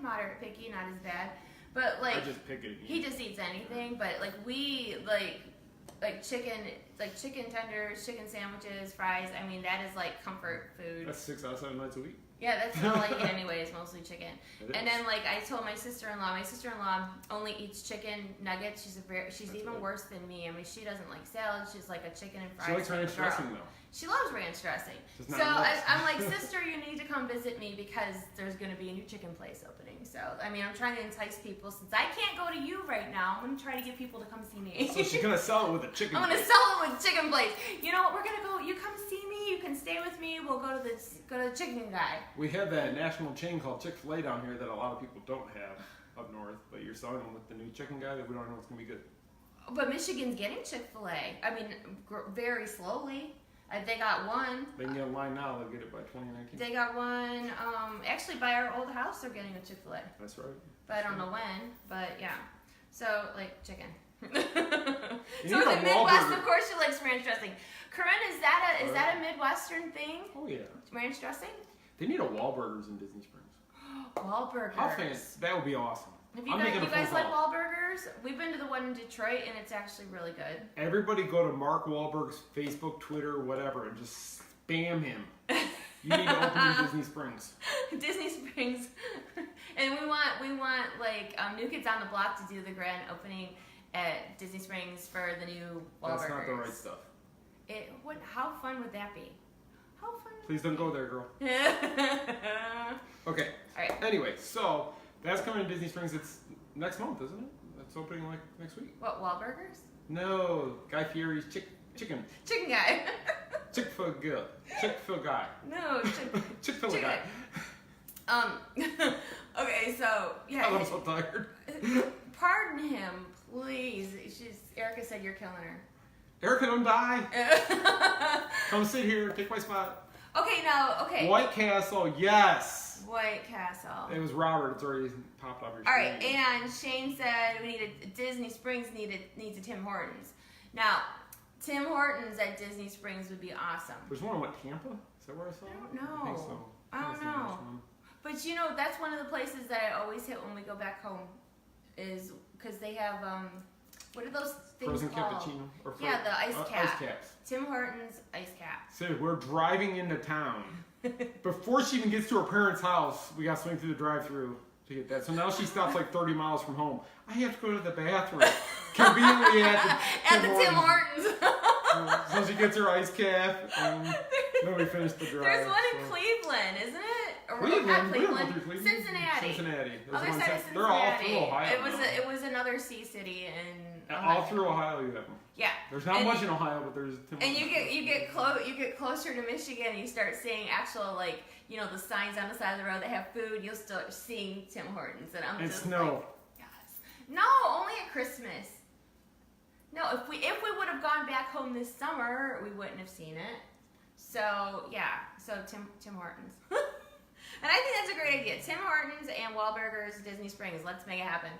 moderate picky, not as bad. But like
I just pick it.
He just eats anything. But like we like chicken tenders, chicken sandwiches, fries. I mean that is like comfort food.
That's 6 out of 7 nights a week.
Yeah, that's all I eat anyway. Is mostly chicken. And then like I told my sister-in-law only eats chicken nuggets. She's even worse than me. I mean, she doesn't like salad. She's like a chicken and fries.
She likes ranch dressing though.
She loves ranch dressing.
Just
So
not enough.
I'm like, sister, you need to come visit me because there's going to be a new chicken place opening. So, I mean, I'm trying to entice people. Since I can't go to you right now, I'm going to try to get people to come see me.
So she's gonna sell it with a chicken.
I'm going to
place.
sell it with chicken place. You know what? We're going to go. You come see me. You can stay with me. We'll go to the chicken guy.
We have that national chain called Chick-fil-A down here that a lot of people don't have up north, but you're selling them with the new chicken guy that we don't know what's gonna be good.
But Michigan's getting Chick-fil-A. I mean, very slowly. They got one.
They can get online now. They'll get it by 2019.
They got one. Actually, by our old house, they're getting a Chick-fil-A.
That's right.
But I don't know when. But yeah. So, like, chicken.
You
So
need
in
a
the Midwest,
Wahlburger.
of course, she likes ranch dressing. Corinne, is that a Midwestern thing?
Oh yeah.
Ranch dressing?
They need a Wahlburgers in Disney Springs.
Wahlburgers.
How fancy? That would be awesome.
Have you
I'm
guys,
making a
you guys
phone
like
call.
Wahlburgers? We've been to the one in Detroit, and it's actually really good.
Everybody go to Mark Wahlberg's Facebook, Twitter, whatever, and just spam him. You need to open in Disney Springs.
Disney Springs, and we want like New Kids on the Block to do the grand opening at Disney Springs for the new Wahlburgers.
That's not the right stuff.
How fun would that be? How fun?
Please don't go there, girl.
All
Okay.
right.
Anyway, so that's coming to Disney Springs. It's next month, isn't it? It's opening like next week.
What, Wahlburgers?
No, Guy Fieri's chicken.
Chicken guy.
Chick-fil-A. Chick-fil-A.
No,
Chick-fil-A
chicken.
guy.
Okay, so yeah.
I'm so tired.
Pardon him, please. Erica said you're killing her.
Erica, don't die. Come sit here. Take my spot.
Okay.
White Castle, yes.
White Castle.
It was Robert. It's already popped up your
All right,
screen.
and Shane said Disney Springs needs a Tim Hortons. Now, Tim Hortons at Disney Springs would be awesome.
There's one in what, Tampa? Is that where I saw it?
I don't
I think
know.
so.
I don't
think it's the
know.
next one.
But you know, that's one of the places that I always hit when we go back home, is because they have what are those things
Frozen
called?
cappuccino. Or
Yeah, the ice cap.
Ice caps.
Tim Hortons ice cap.
So we're driving into town. Before she even gets to her parents' house, we got to swing through the drive-thru to get that. So now she stops like 30 miles from home. I have to go to the bathroom. Conveniently at the
Tim Hortons.
So she gets her ice cap, and then we finish the drive.
There's one in Cleveland, isn't it? Or
Cleveland?
not
We don't go
Cleveland.
through Cleveland.
Cincinnati.
Cincinnati. There's
Other
one
side of
in They're all through
Cincinnati.
Ohio.
It was another sea city in
All
Ohio.
through Ohio you have them.
Yeah.
There's not
And-
much in Ohio, but there's Tim
And you
Hortons.
get closer to Michigan, and you start seeing actual, like, you know, the signs on the side of the road that have food. You'll start seeing Tim Hortons, and I'm
And
just
snow.
like, yes. No, only at Christmas. No, if we would have gone back home this summer, we wouldn't have seen it. So yeah, so Tim Hortons. And I think that's a great idea. Tim Hortons and Wahlburgers, Disney Springs. Let's make it happen.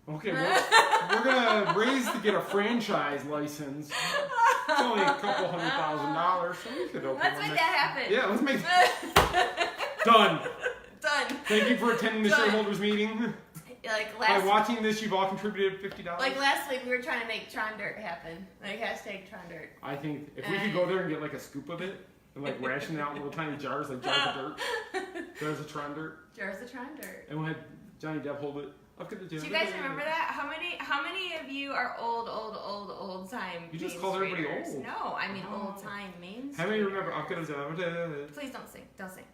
Okay, we're gonna raise to get a franchise license. It's only a couple $100,000, so we could open
Let's
one
make
next-
that happen.
Yeah, let's make done.
Done.
Thank you for attending the
Done.
shareholders meeting.
Like
By
last
watching this, you've all contributed $50.
Like last week, we were trying to make Tron Dirt happen. Like hashtag Tron Dirt.
I think if we could go there and get like a scoop of it and like ration it out in little tiny jars, like jars of dirt, jars of Tron Dirt,
Jars of Tron Dirt.
and we'll have Johnny Depp hold it up to the
Do you guys remember that? How many of you are old time?
You just
Main
called everybody
Streeters?
old.
No, I mean
Oh.
old time Main
How many
Streeters.
remember? I'll get a
Please don't sing. Don't sing.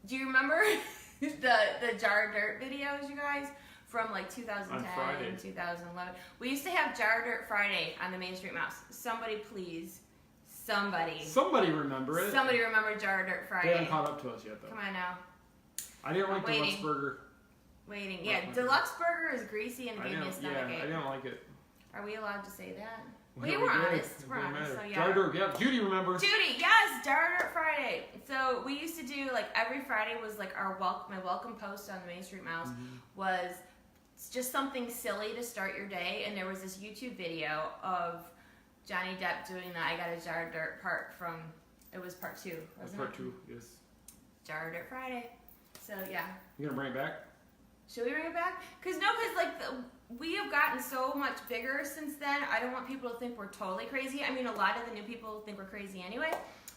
Do you remember the Jar Dirt videos, you guys? From like 2010
On Friday.
and 2011. We used to have Jar Dirt Friday on the Main Street Mouse. Somebody please. Somebody
remember it.
Somebody remember Jar Dirt
They
Friday.
haven't caught up to us yet though.
Come on now.
I didn't like the Lux
waiting.
Burger.
Waiting. Yeah,
Okay.
Deluxe Burger is greasy and
I
gave me a
didn't,
stomach
I
ache.
didn't like it.
Are we allowed to say that?
Yeah,
We were
did.
honest.
It
We're
didn't
honest.
matter.
So yeah.
Jar Dirt, yeah. Judy remembers.
Judy, yes, Jar Dirt Friday. So we used to do like every Friday was like my welcome post on the Main Street Mouse was just something silly to start your day, and there was this YouTube video of Johnny Depp doing the I Got a Jar Dirt part from it was part 2,
That's
wasn't
part
it?
2, yes.
Jar Dirt Friday. So yeah.
You gonna bring it back?
Should we bring it back? Cause like we have gotten so much bigger since then. I don't want people to think we're totally crazy. I mean, a lot of the new people think we're crazy anyway.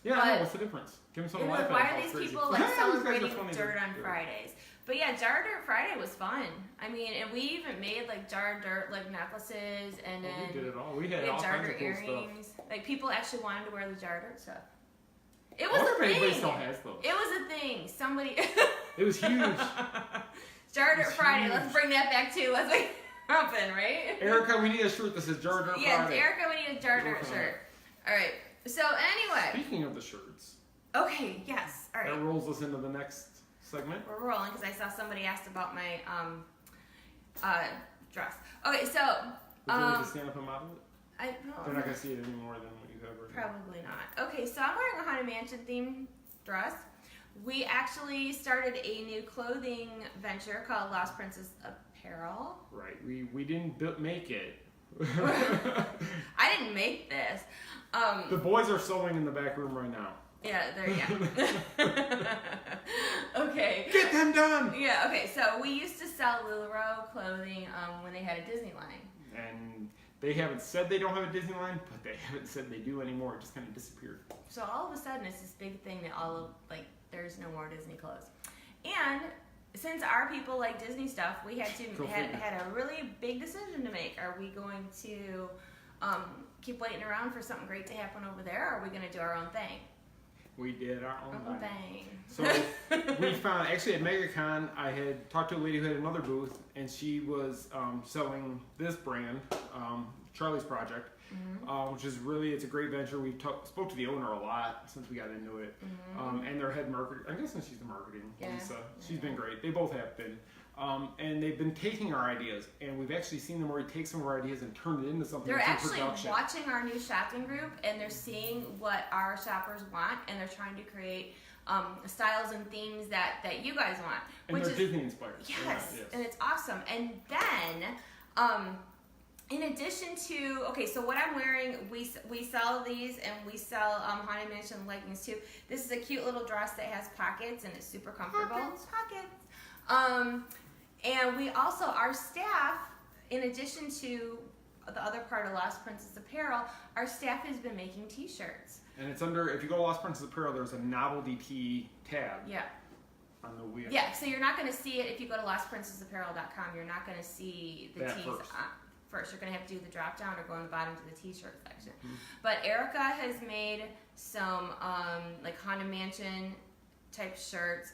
Yeah, I
But-
know. What's the difference? Give them some
And
life.
like, why
out
are
of
these
crazy.
people like
These guys are
celebrating
funny,
dirt
they're
on
good.
Fridays? But yeah, Jar Dirt Friday was fun. I mean, and we even made like Jar Dirt like necklaces, and
Well,
then
we did it all. We had
we
all
had Jar
kinds
Dirt
of cool stuff.
earrings. Like people actually wanted to wear the Jar Dirt stuff. It
I
was
wonder
a
if anybody
thing.
still has those.
It was a thing. Somebody.
It was huge.
Jar
It's
Friday.
huge.
Let's bring that back too. Let's make it happen, right?
Erica, we need a shirt that says Jar Jar
Yes,
Friday.
Erica, we need a Jar Jar shirt. All right. So anyway.
Speaking of the shirts,
Okay. Yes. All
that
right.
rolls us into the next segment.
We're rolling because I saw somebody asked about my dress. Okay. So
Would you like to stand up and model it?
I
They're not going to see it any more than what you have right now.
probably not. Okay. So I'm wearing a Haunted Mansion themed dress. We actually started a new clothing venture called Lost Princess Apparel.
Right. We didn't make it.
I didn't make this.
The boys are sewing in the back room right now.
Yeah, yeah. Okay.
Get them done!
Yeah, okay, so we used to sell LuLaRoe clothing when they had a Disney line.
And they haven't said they don't have a Disney line, but they haven't said they do anymore. It just kind of disappeared.
So all of a sudden it's this big thing that there's no more Disney clothes. And since our people like Disney stuff, we had a really big decision to make. Are we going to keep waiting around for something great to happen over there, or are we going to do our own thing?
We did our own
thing.
So we found, actually at MegaCon, I had talked to a lady who had another booth, and she was selling this brand, Charlie's Project, which is really, it's a great venture. We spoke to the owner a lot since we got into it, and their head marketer, I'm guessing she's the marketing, Lisa. She's been great. They both have been. And they've been taking our ideas, and we've actually seen them where we take some of our ideas and turn it into something
They're
that's in
actually
production.
watching our new shopping group, and they're seeing what our shoppers want, and they're trying to create styles and themes that you guys want.
And
which
they're
is,
Disney inspired.
Yes, and it's awesome. And then, in addition to, okay, so what I'm wearing, we sell these, and we sell Haunted Mansion leggings too. This is a cute little dress that has pockets, and it's super comfortable. Pockets. And we also, our staff, in addition to the other part of Lost Princess Apparel, our staff has been making t-shirts.
And it's under, if you go to Lost Princess Apparel, there's a novelty tee tab
Yeah.
on the wheel.
Yeah, so you're not going to see it if you go to lostprincessapparel.com. You're not going to see the
That
tees
first.
You're going to have to do the drop down or go on the bottom to the t-shirt section. But Erica has made some like Haunted Mansion type shirts.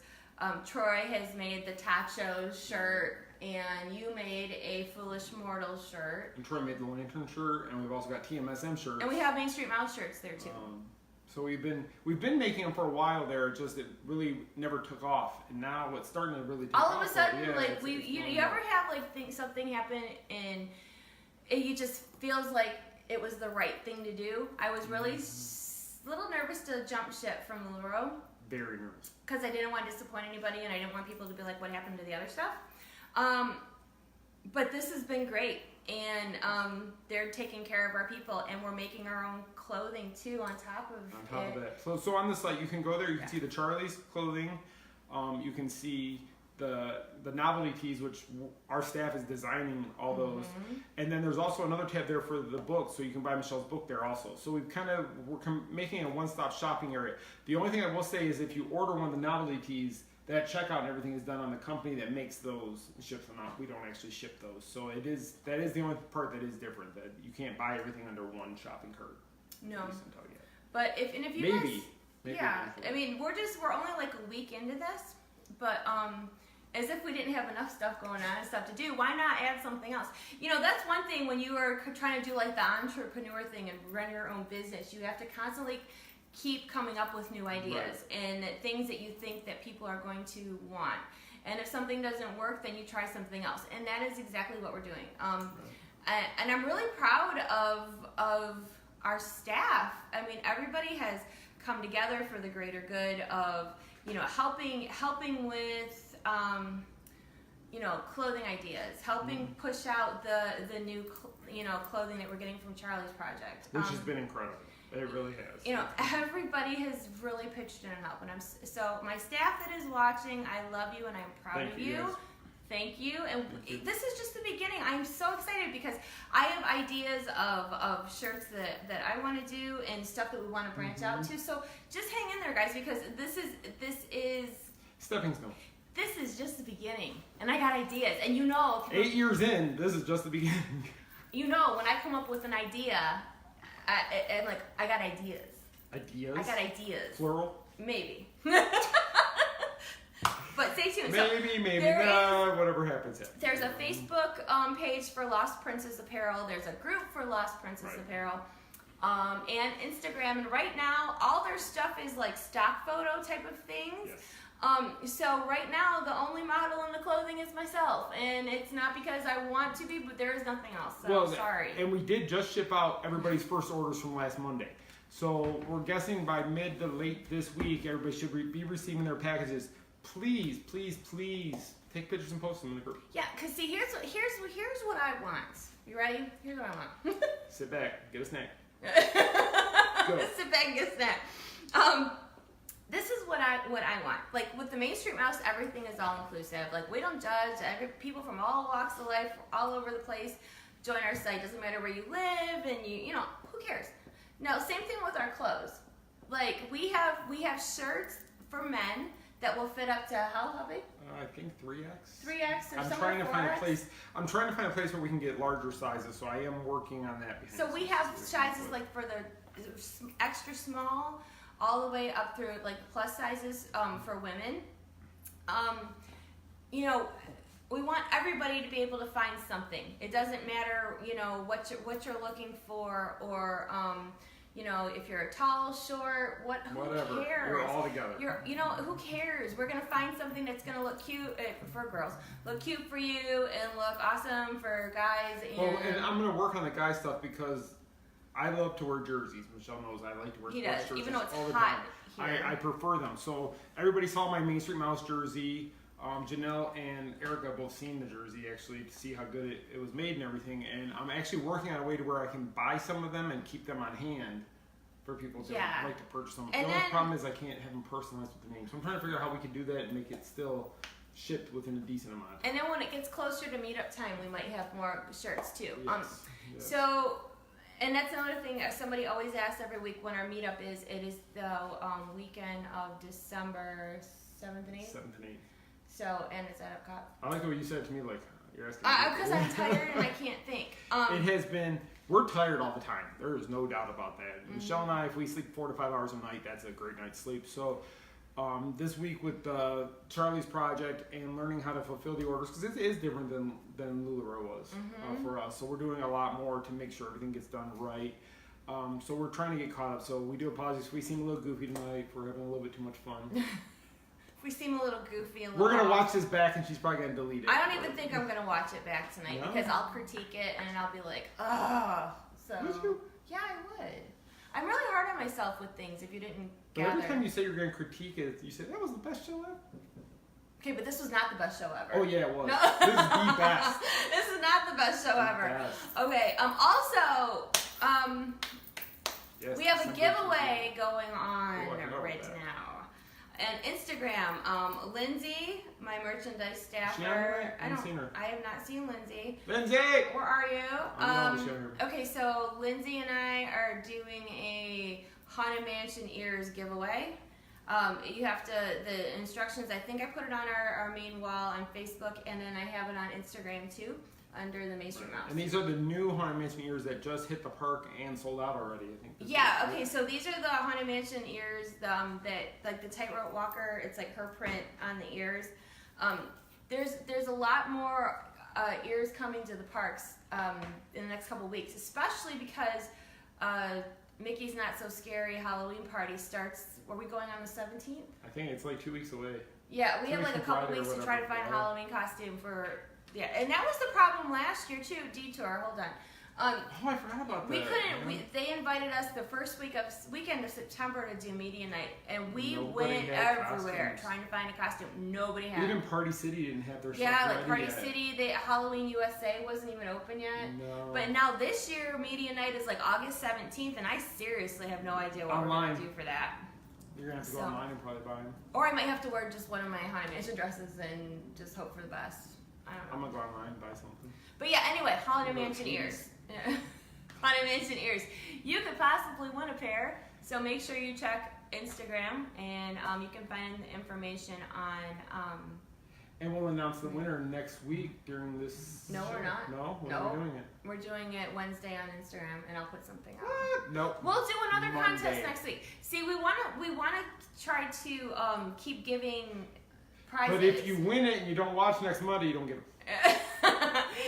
Troy has made the Tachos shirt, and you made a Foolish Mortal shirt.
And Troy made the Lantern shirt, and we've also got TMSM shirts.
And we have Main Street Mouse shirts there too.
So we've been making them for a while there. Just it really never took off, and now it's starting to really take off.
All of a sudden,
Yeah,
like
it's
you
going
ever
well.
have like something happen and it just feels like it was the right thing to do. I was really a little nervous to jump ship from LuLaRoe.
Very nervous.
Because I didn't want to disappoint anybody, and I didn't want people to be like, what happened to the other stuff? But this has been great, and they're taking care of our people, and we're making our own clothing too on top of it.
Of that. So on the site, you can go there, you can see the Charlie's clothing, you can see the novelty tees, which our staff is designing all those, and then there's also another tab there for the book, so you can buy Michelle's book there also. So we're making a one-stop shopping area. The only thing I will say is if you order one of the novelty tees, that checkout and everything is done on the company that makes those and ships them out. We don't actually ship those, so that is the only part that is different, that you can't buy everything under one shopping cart.
No,
At least until yet.
but if you
Maybe.
guys,
Maybe
yeah,
eventually.
I mean we're only like a week into this, but as if we didn't have enough stuff going on and stuff to do, why not add something else? You know, that's one thing when you are trying to do like the entrepreneur thing and run your own business. You have to constantly keep coming up with new ideas and things that you think that people are going to want. And if something doesn't work, then you try something else. And that is exactly what we're doing. And I'm really proud of our staff. I mean, everybody has come together for the greater good of, you know, helping with clothing ideas, helping push out the new clothing that we're getting from Charlie's Project,
Which has been incredible. It really has.
You know, everybody has really pitched in and helped, and so my staff that is watching, I love you and I'm proud of you. Thank you. And this is just the beginning. I'm so excited because I have ideas of shirts that I want to do and stuff that we want to branch out to. So just hang in there, guys, because this is
stepping stone.
This is just the beginning, and I got ideas. And
8 years in, this is just the beginning.
When I come up with an idea, I got ideas.
Ideas?
I got ideas.
Plural?
Maybe. But stay tuned.
Maybe
there
not. Whatever happens.
There's a Facebook page for Lost Princess Apparel. There's a group for Lost Princess Apparel. And Instagram. And right now, all their stuff is like stock photo type of things.
Yes.
So right now, the only model in the clothing is myself. And it's not because I want to be, but there is nothing else. So sorry.
And we did just ship out everybody's first orders from last Monday. So we're guessing by mid to late this week, everybody should be receiving their packages. Please, please, please take pictures and post them in the group.
Yeah, because see, here's what I want. You ready? Here's what I want.
Sit back, get a snack.
Go. Sit back and get a snack. This is what I want. Like with the Main Street Mouse, everything is all inclusive. Like we don't judge. People from all walks of life, all over the place, join our site. Doesn't matter where you live, and you know who cares. No, same thing with our clothes. Like we have shirts for men that will fit up to how big?
I think 3X.
3X or
I'm
somewhere
trying to
4X.
find a place. I'm trying to find a place where we can get larger sizes. So I am working on that.
So we have sizes like for the extra small, all the way up through like plus sizes for women. You know, we want everybody to be able to find something. It doesn't matter, you know, what you're looking for, or you know, if you're tall, short,
whatever.
Who cares?
We're all together.
You know, who cares? We're gonna find something that's gonna look cute for girls, look cute for you, and look awesome for guys.
And I'm gonna work on the guy stuff because I love to wear jerseys. Michelle knows I like to wear jerseys.
Even though it's
all the
hot
time.
here.
I prefer them. So everybody saw my Main Street Mouse jersey. Janelle and Erica both seen the jersey actually to see how good it was made and everything, and I'm actually working on a way to where I can buy some of them and keep them on hand for people to like to purchase them.
And
the only problem is I can't have them personalized with the name, so I'm trying to figure out how we can do that and make it still shipped within a decent amount.
And then when it gets closer to meetup time, we might have more shirts too.
Yes.
So, and that's another thing somebody always asks every week when our meetup is. It is the weekend of December 7th and 8th.
7th and 8th.
So, and it's at Epcot.
I like the way you said it to me, like, you're asking me.
Because I'm tired and I can't think.
It has been, we're tired all the time. There is no doubt about that.
Mm-hmm.
Michelle and I, if we sleep 4 to 5 hours a night, that's a great night's sleep. So this week with Charlie's project and learning how to fulfill the orders, because it is different than LuLaRoe was for us. So we're doing a lot more to make sure everything gets done right. So we're trying to get caught up. So we do apologize if we seem a little goofy tonight. We're having a little bit too much fun.
We seem a little goofy.
We're going to watch this back and she's probably going to delete it.
I don't even think I'm going to watch it back tonight because I'll critique it and I'll be like, ugh. So,
would you?
Yeah, I would. I'm really hard on myself with things if you didn't
But
gather.
every time you say you're going to critique it, you say, that was the best show ever.
Okay, but this was not the best show ever.
Oh, yeah, it was.
No.
This is the best.
This is not the best show ever.
Best.
Okay, also,
Yes,
we have a
December
giveaway going on
Oh, I forgot
right
about that.
now. And Instagram, Lindsay, my merchandise staffer.
She on there? I haven't seen her.
I have not seen Lindsay.
Lindsay!
Where are you?
I know, she's on here.
Okay, so Lindsay and I are doing a Haunted Mansion Ears giveaway. You have to, the instructions, I think I put it on our main wall on Facebook, and then I have it on Instagram too, under the Main Street Mouse.
And these are the new Haunted Mansion ears that just hit the park and sold out already, I think.
Yeah, okay, so these are the Haunted Mansion ears that, like the Tightrope Walker, it's like her print on the ears. There's a lot more ears coming to the parks in the next couple weeks, especially because Mickey's Not So Scary Halloween party starts, are we going on the 17th?
I think it's like 2 weeks away.
Yeah, we have like a couple
Friday or
weeks to try to
whatever,
find a
yeah.
Halloween costume for, yeah, and that was the problem last year too, Detour, hold on.
Oh, I forgot about
We
that.
couldn't. They invited us the first weekend of September to do media night, and we
Nobody
went
had
everywhere
costumes.
trying to find a costume. Nobody had.
Even Party City didn't have their
Yeah,
stuff
like
ready
Party
yet.
City, Halloween USA wasn't even open yet.
No.
But now this year, media night is like August 17th, and I seriously have no idea what we're
Online.
gonna do for that.
You're going to have to go
So-
online and probably buy them.
Or I might have to wear just one of my Haunted Mansion dresses and just hope for the best. I don't know.
I'm going to go online and buy something.
But yeah, anyway, Haunted
Little
Mansion
cheese.
ears. Haunted Mansion ears. You could possibly win a pair, so make sure you check Instagram, and you can find the information on
And we'll announce the winner next week during this.
No, we're not.
No, when
No.
are we doing it?
We're doing it Wednesday on Instagram, and I'll put something out.
What? Nope.
We'll do another
Monday.
contest next week. See, we wanna try to keep giving prizes.
But if you win it and you don't watch next Monday, you don't get it.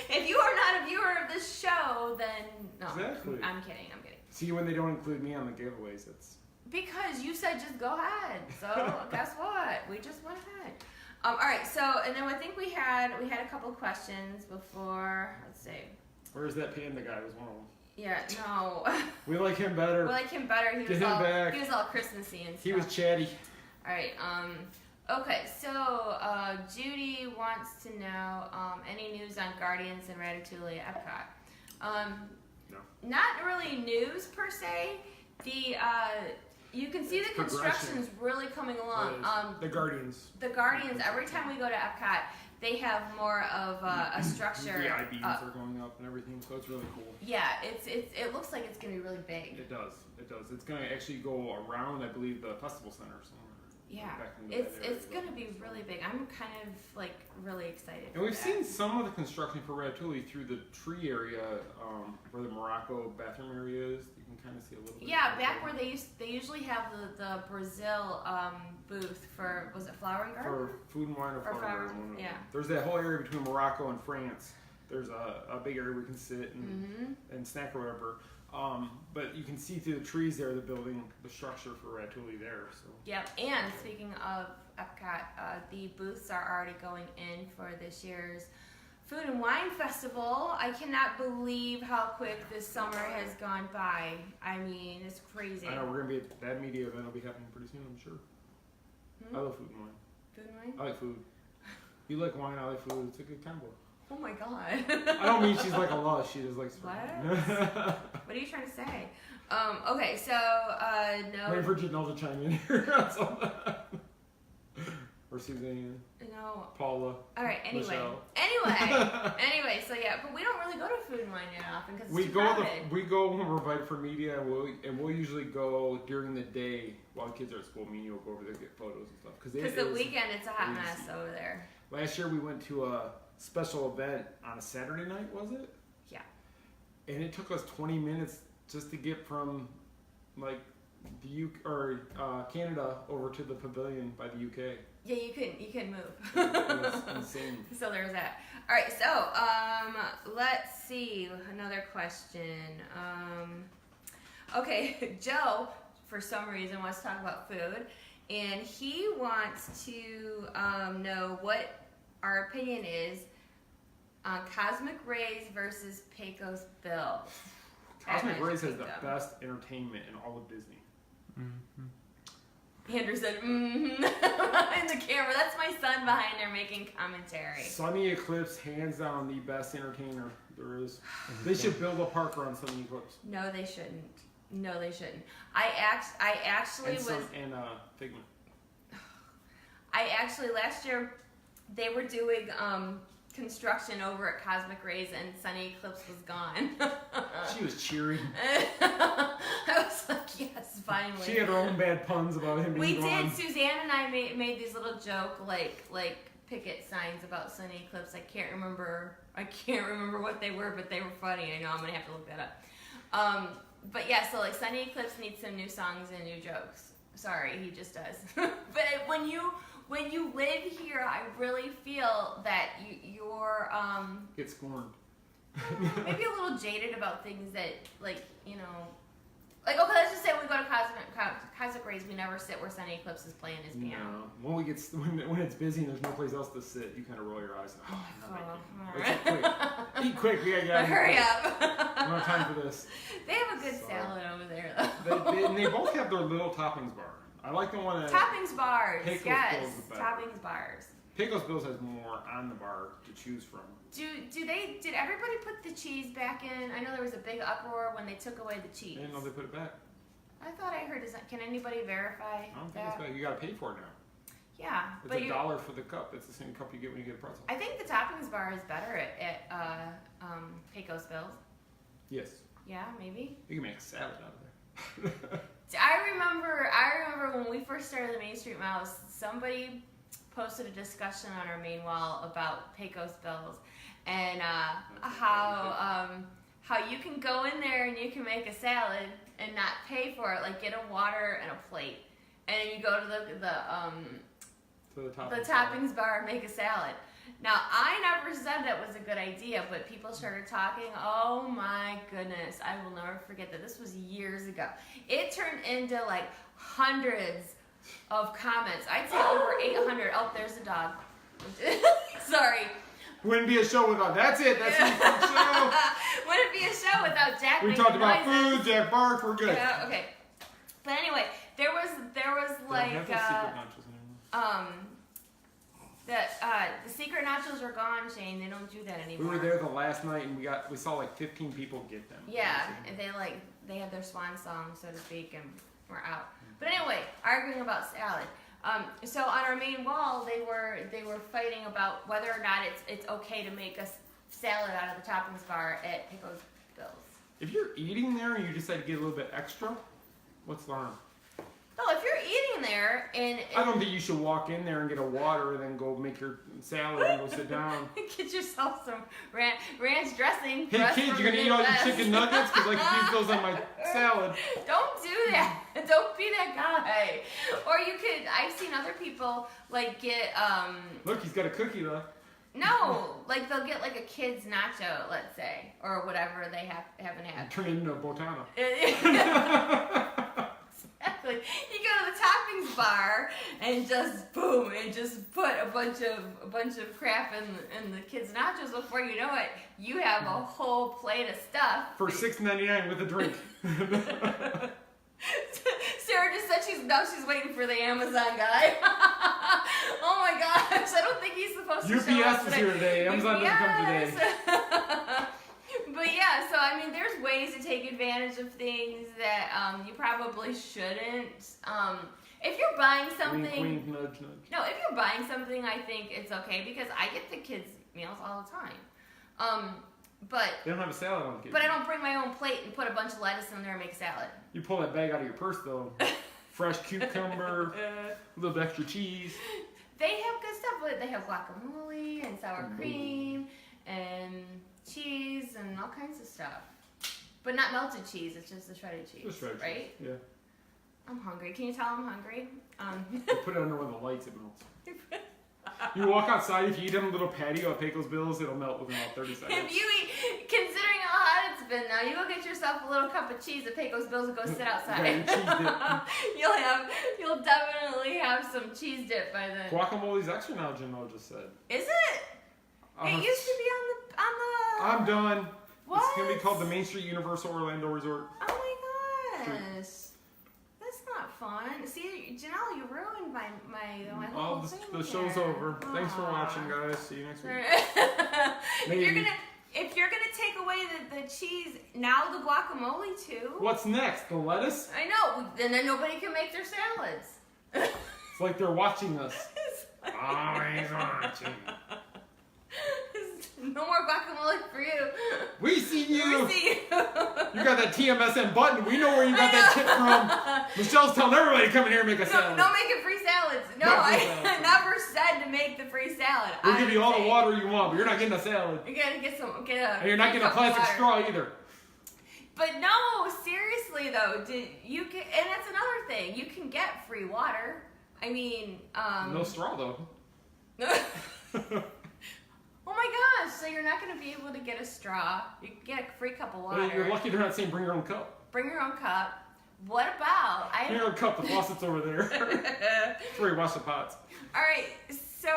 If you are not a viewer of this show, then no.
Exactly.
I'm kidding.
See, when they don't include me on the giveaways, it's.
Because you said just go ahead. So guess what? We just went ahead. All right. So and then I think we had a couple questions before. Let's see.
Where's that panda guy? Was one of them.
Yeah. No.
We like him better.
We like him better.
Get him back.
He was all Christmassy and stuff.
He was chatty.
All right. Okay. So Judy wants to know any news on Guardians and Ratatouille at Epcot.
No.
Not really news per se. You can see
It's
the construction's really coming along.
The Guardians.
The Guardians, every time we go to Epcot, they have more of a structure.
The I-beams are going up and everything, so it's really cool.
Yeah, it looks like it's gonna be really big.
It does. It's going to actually go around, I believe, the festival center somewhere.
Yeah,
Back into that area
it's gonna be really big. I'm kind of like really excited.
And we've
for
seen
that.
some of the construction for Ratatouille through the tree area, where the Morocco bathroom area is. You can kind of see a little bit.
Yeah, back where they usually have the Brazil booth for, was it Flower and Garden?
For food and wine or
Or
flower
flowers,
garden, one of
yeah.
them. There's that whole area between Morocco and France. There's a big area where we can sit and snack or whatever. But you can see through the trees there, the building, the structure for Ratatouille there. So.
Yep, and speaking of Epcot, the booths are already going in for this year's Food and Wine Festival. I cannot believe how quick this summer has gone by. I mean, it's crazy.
I know we're gonna be at that media event. Will be happening pretty soon, I'm sure. I love food and wine.
Food and Wine?
I like food. You like wine, I like food. It's a good combo.
Oh my god.
I don't mean she's like a lush. She just likes food.
What? What are you trying to say? Okay, so, no.
Waiting for Janelle to chime in here. Or Suzanne.
No.
Paula.
Alright, anyway.
Michelle.
Anyway, so yeah, but we don't really go to Food and Wine that often because it's too crowded.
We go when we're invited for media, and we'll usually go during the day while the kids are at school. Me and you will go over there to get photos and stuff.
Because the weekend, it's a hot mess over there.
Last year we went to a special event on a Saturday night, was it?
Yeah.
And it took us 20 minutes just to get from like the Canada over to the pavilion by the UK.
Yeah, you couldn't move.
It was insane.
So there's that. All right, so let's see another question. Okay, Joe, for some reason, wants to talk about food, and he wants to know what our opinion is on Cosmic Rays versus Pecos Bills.
Cosmic Rays has the best entertainment in all of Disney.
Andrew said, in the camera. That's my son behind there making commentary.
Sunny Eclipse, hands down, the best entertainer there is. They should build a park around Sunny Eclipse.
No, they shouldn't. No, they shouldn't. I actually
Figment.
I actually, last year, they were doing construction over at Cosmic Rays and Sunny Eclipse was gone.
She was cheering.
I was like, yes, finally.
She had her own bad puns about him being gone.
We did. Suzanne and I made these little joke like picket signs about Sunny Eclipse. I can't remember what they were, but they were funny. I know I'm gonna have to look that up. But yeah, so like Sunny Eclipse needs some new songs and new jokes. Sorry, he just does. But when you live here, I really feel that you're
Get scorned.
maybe a little jaded about things that, like, you know, like, okay, let's just say when we go to Cosmic Rays, we never sit where Sunny Eclipse is playing his piano.
No. When it's busy and there's no place else to sit, you kind of roll your eyes. Eat quick, we gotta get out of here.
Hurry up.
We don't have time for this.
They have a good salad over there, though.
And they both have their little toppings bar. I like the one at
Toppings bars,
Pecos
yes.
Bills is better.
Toppings bars.
Pecos Bills has more on the bar to choose from.
Did everybody put the cheese back in? I know there was a big uproar when they took away the cheese.
I didn't know they put it back.
I thought I heard. Can anybody verify
I don't think
that?
it's back. You gotta pay for it now.
Yeah,
It's
but
$1 for the cup. It's the same cup you get when you get a pretzel.
I think the toppings bar is better at Pecos Bills.
Yes.
Yeah, maybe.
You can make a salad out of there.
I remember when we first started the Main Street Mouse, somebody posted a discussion on our main wall about Pecos Bills and how you can go in there and you can make a salad and not pay for it, like get a water and a plate, and then you go to the toppings bar and make a salad. Now, I never said that was a good idea, but people started talking. Oh my goodness, I will never forget that. This was years ago. It turned into like hundreds of comments. I'd say over 800. Oh, there's a dog. Sorry.
Wouldn't be a show without. That's it. That's the show.
Wouldn't be a show without Jack.
We talked about food. Jack barked. We're good.
Yeah. Okay. But anyway, there was like the secret nachos are gone, Shane. They don't do that anymore.
We were there the last night and we saw like 15 people get them.
Yeah, and they had their swan song, so to speak, and we're out. But anyway, arguing about salad. So on our main wall, they were fighting about whether or not it's okay to make a salad out of the toppings bar at Pecos Bills.
If you're eating there and you decide to get a little bit extra, what's the harm?
No, if you're eating there and
I don't think you should walk in there and get a water and then go make your salad and go sit down.
Get yourself some ranch dressing.
Hey kids, you're gonna eat all your chicken nuggets because I can use those on my salad.
Don't do that. Don't be that guy. Or you could. I've seen other people like get.
Look, he's got a cookie though.
No, like they'll get like a kid's nacho, let's say, or whatever they haven't had.
Turn it into a botana.
Exactly. You go to the toppings bar and just boom, and just put a bunch of crap in the kids' nachos. Before you know it, you have a whole plate of stuff
for $6.99 with a drink.
Sarah just said she's waiting for the Amazon guy. Oh my gosh, I don't think he's supposed to show up
UPS is here today. Amazon doesn't come today.
But yeah, so I mean, there's ways to take advantage of things that you probably shouldn't. If you're buying something,
wink, wink, nudge, nudge.
No, if you're buying something, I think it's okay because I get the kids' meals all the time. But
they don't have a salad on the kitchen.
But I don't bring my own plate and put a bunch of lettuce in there and make a salad.
You pull that bag out of your purse though. Fresh cucumber, a little bit extra cheese.
They have good stuff, but they have guacamole and sour cream and cheese and all kinds of stuff. But not melted cheese, it's just the shredded cheese.
Just shredded
right?
cheese. Yeah.
I'm hungry. Can you tell I'm hungry?
You put it under one of the lights, it melts. You walk outside, if you eat on a little patio at Pecos Bills, it'll melt within about 30 seconds.
If you eat, considering how hot it's been now, you go get yourself a little cup of cheese at Pecos Bills and go sit outside. You'll definitely have some cheese dip by then.
Guacamole's extra now, Janelle just said.
Is it? It used to be on the.
I'm done.
What?
It's gonna be called the Main Street Universal Orlando Resort.
Oh my gosh. That's not fun. See, Janelle, you ruined my whole thing.
The show's over. Aww. Thanks for watching, guys. See you next week.
If you're gonna take away the cheese, now the guacamole too.
What's next? The lettuce?
I know. And then nobody can make their salads.
It's like they're watching us. Always watching.
No more guacamole for you.
We see you.
We see you.
You got that TMSM button. We know where you got that tip from. Michelle's telling everybody to come in here and make a salad.
No making free salads. No, I never said to make the free salad.
We'll give you all the water you want, but you're not getting a salad.
You gotta get some. And
you're not getting a plastic straw either.
But no, seriously though, and that's another thing. You can get free water. I mean,
no straw though.
Oh my gosh, so you're not going to be able to get a straw. You can get a free cup of water.
Well, you're lucky they're not saying bring your own cup.
Bring your own cup. What about...
Bring your own cup, the faucet's over there. That's where you wash the pots.
Alright, so,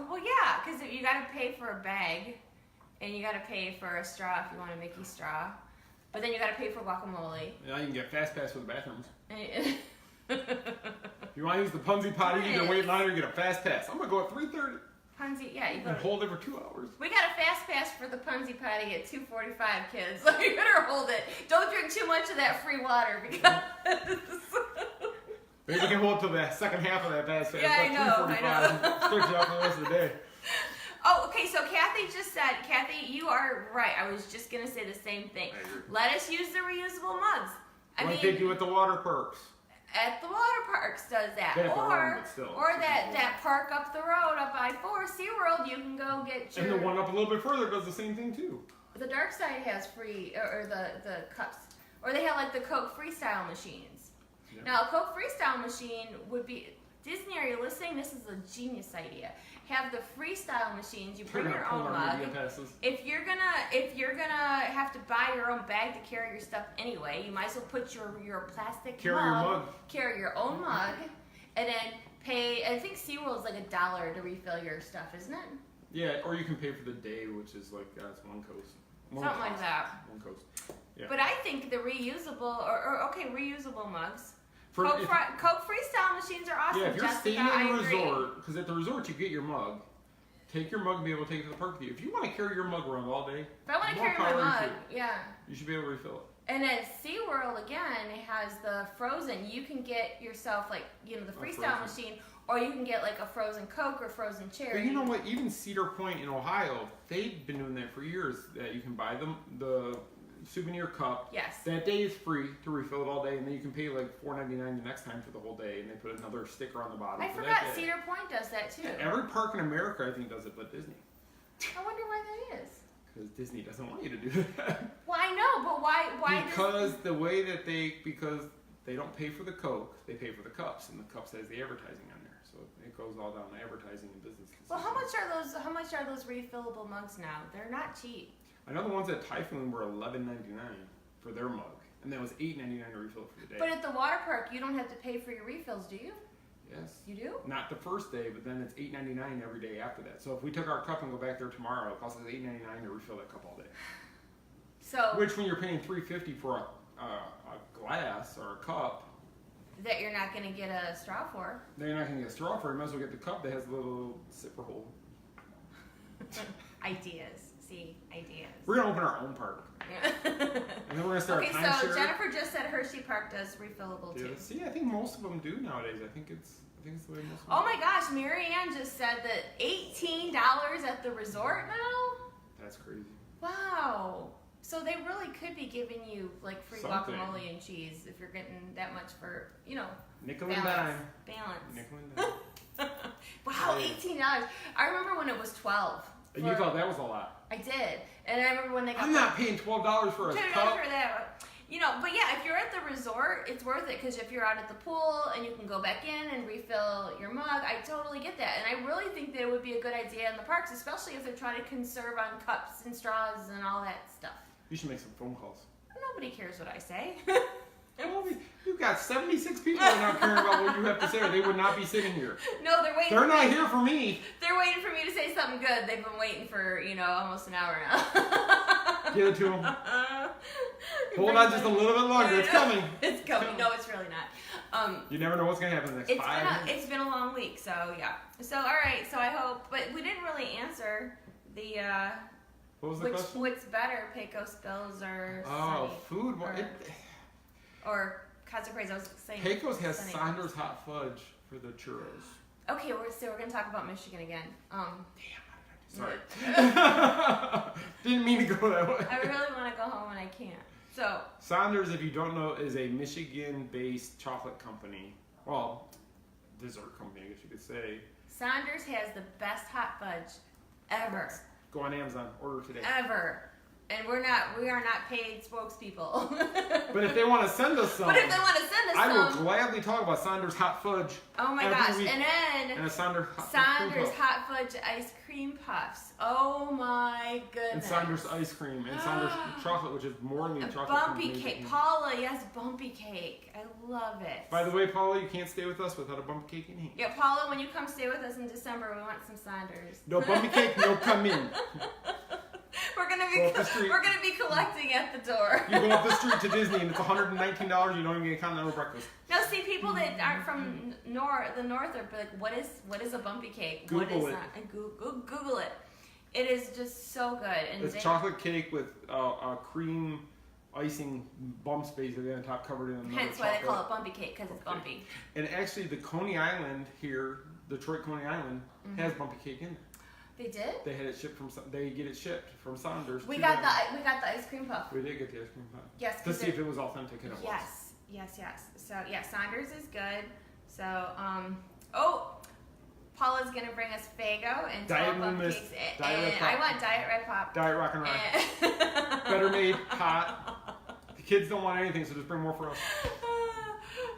well yeah, because you got to pay for a bag, and you got to pay for a straw if you want a Mickey straw. But then you got to pay for guacamole.
Yeah, you can get Fast Pass for the bathrooms. If you want to use the Punzi potty, you can wait in line or you get a Fast Pass. I'm going to go at 3:30.
Punzi, yeah, you
can hold it for 2 hours.
We got a fast pass for the Punzi potty at 2:45, kids. So you better hold it. Don't drink too much of that free water because.
Maybe we can hold till the second half of that fast pass.
Yeah, I know.
Stretch you out for the rest of the day.
Oh, okay. So Kathy just said, Kathy, you are right. I was just gonna say the same thing. Let us use the reusable mugs.
Like they do with the water perks.
at the water parks does that.
They have their own, but still.
Or that park up the road up I 4 SeaWorld, you can go get your...
And the one up a little bit further does the same thing too.
The Dark Side has free, or the cups. Or they have like the Coke Freestyle machines. Yeah. Now a Coke Freestyle machine would be... Disney, are you listening? This is a genius idea. Have the freestyle machines. You bring your own mug. If you're gonna have to buy your own bag to carry your stuff anyway, you might as well put your plastic mug. Carry your own mug, and then pay. I think SeaWorld is like $1 to refill your stuff, isn't it?
Yeah, or you can pay for the day, which is like it's one coast.
Something like that.
One coast. Yeah.
But I think the reusable reusable mugs. Coke Freestyle machines are awesome.
Yeah, if you're
Jessica,
staying at a resort, because at the resort you get your mug. Take your mug and be able to take it to the park with you. If you want to carry your mug around all day,
if I want to carry my mug,
you should be able to refill it.
And at SeaWorld again, it has the frozen. You can get yourself like the freestyle machine, or you can get like a frozen Coke or frozen cherry.
But you know what? Even Cedar Point in Ohio, they've been doing that for years. That you can buy them the souvenir cup.
Yes.
That day is free to refill it all day, and then you can pay like $4.99 the next time for the whole day, and they put another sticker on the bottom.
I forgot Cedar Point does that too.
Yeah, every park in America, I think, does it, but Disney.
I wonder why that is.
Because Disney doesn't want you to do that.
Well, I know, but why?
Because because they don't pay for the Coke, they pay for the cups, and the cups has the advertising on there, so it goes all down to advertising and business.
Well, how much are those refillable mugs now? They're not cheap.
I know the ones at Typhoon were $11.99 for their mug, and that was $8.99 to refill for the day.
But at the water park, you don't have to pay for your refills, do you?
Yes.
You do?
Not the first day, but then it's $8.99 every day after that. So if we took our cup and go back there tomorrow, it costs us $8.99 to refill that cup all day.
So.
Which, when you're paying $3.50 for a glass or a cup,
that you're not going to get a straw for.
Then you're not going to get a straw for. You might as well get the cup that has a little sipper hole.
Ideas. See, ideas.
We're going to open our own park.
Yeah.
And then we're going to start a timeshare.
So Jennifer just said Hershey Park does refillable too.
See, I think most of them do nowadays. I think it's the way most of them
Oh my gosh, Mary Ann just said that $18 at the resort now?
That's crazy.
Wow. So they really could be giving you like free
Something.
guacamole and cheese if you're getting that much for,
Nickel and dime.
Balance.
Nickel and dime.
Wow, $18. I remember when it was $12.
And you thought that was a lot.
I did. And I remember when they got
I'm not paying $12 for a cup.
For that. But yeah, if you're at the resort, it's worth it because if you're out at the pool and you can go back in and refill your mug, I totally get that. And I really think that it would be a good idea in the parks, especially if they're trying to conserve on cups and straws and all that stuff.
You should make some phone calls.
Nobody cares what I say.
You've got 76 people that are not caring about what you have to say, or they would not be sitting here.
No, they're waiting.
They're not here for me.
They're waiting for me to say something good. They've been waiting for, almost an hour now.
Give it to them. Hold on just a little bit longer. It's coming.
It's coming. No, it's really not.
You never know what's going to happen the next 5 minutes.
It's been a long week, so yeah. So, all right. So I hope, but we didn't really answer the,
what was the question?
What's better, Pecos Bills or
Sunny? Food.
Or Casa Crazy. I was saying.
Pecos has Saunders hot fudge for the churros.
Okay, we're going to talk about Michigan again.
Damn, sorry. Didn't mean to go that way.
I really want to go home and I can't. So
Saunders, if you don't know, is a Michigan-based chocolate company. Well, dessert company, I guess you could say.
Saunders has the best hot fudge ever.
Go on Amazon, order today.
Ever. And we are not paid spokespeople.
But if they want to send us some, I will gladly talk about Saunders hot fudge.
Oh my gosh! And then
a Saunders
hot fudge ice cream puffs. Oh my goodness!
And Saunders ice cream and Saunders chocolate, which is more than chocolate.
Bumpy cake, Paula. Yes, bumpy cake. I love it.
By the way, Paula, you can't stay with us without a bumpy cake in hand.
Yeah, Paula, when you come stay with us in December, we want some Saunders.
No bumpy cake, no come in.
We're gonna be collecting at the door.
You go up the street to Disney and it's $119. You don't even get a continental breakfast.
Now, see, people that aren't from the north are like, what is a bumpy cake?
Google it.
Google it. It is just so good. And
it's chocolate cake with cream icing bump space at the top covered in another
Hence why they call it bumpy cake, because it's bumpy.
And actually, the Coney Island here, Detroit Coney Island, has bumpy cake in it.
They did?
They had it shipped they get it shipped from Saunders.
We got the ice cream puff.
We did get the ice cream puff.
Yes.
To see if it was authentic. And it
was. Yes. So yeah, Saunders is good. So Paula's gonna bring us Faygo and 12 cupcakes. And I want Diet Red Pop.
Diet Rock and Rock. Better made, hot. The kids don't want anything, so just bring more for us.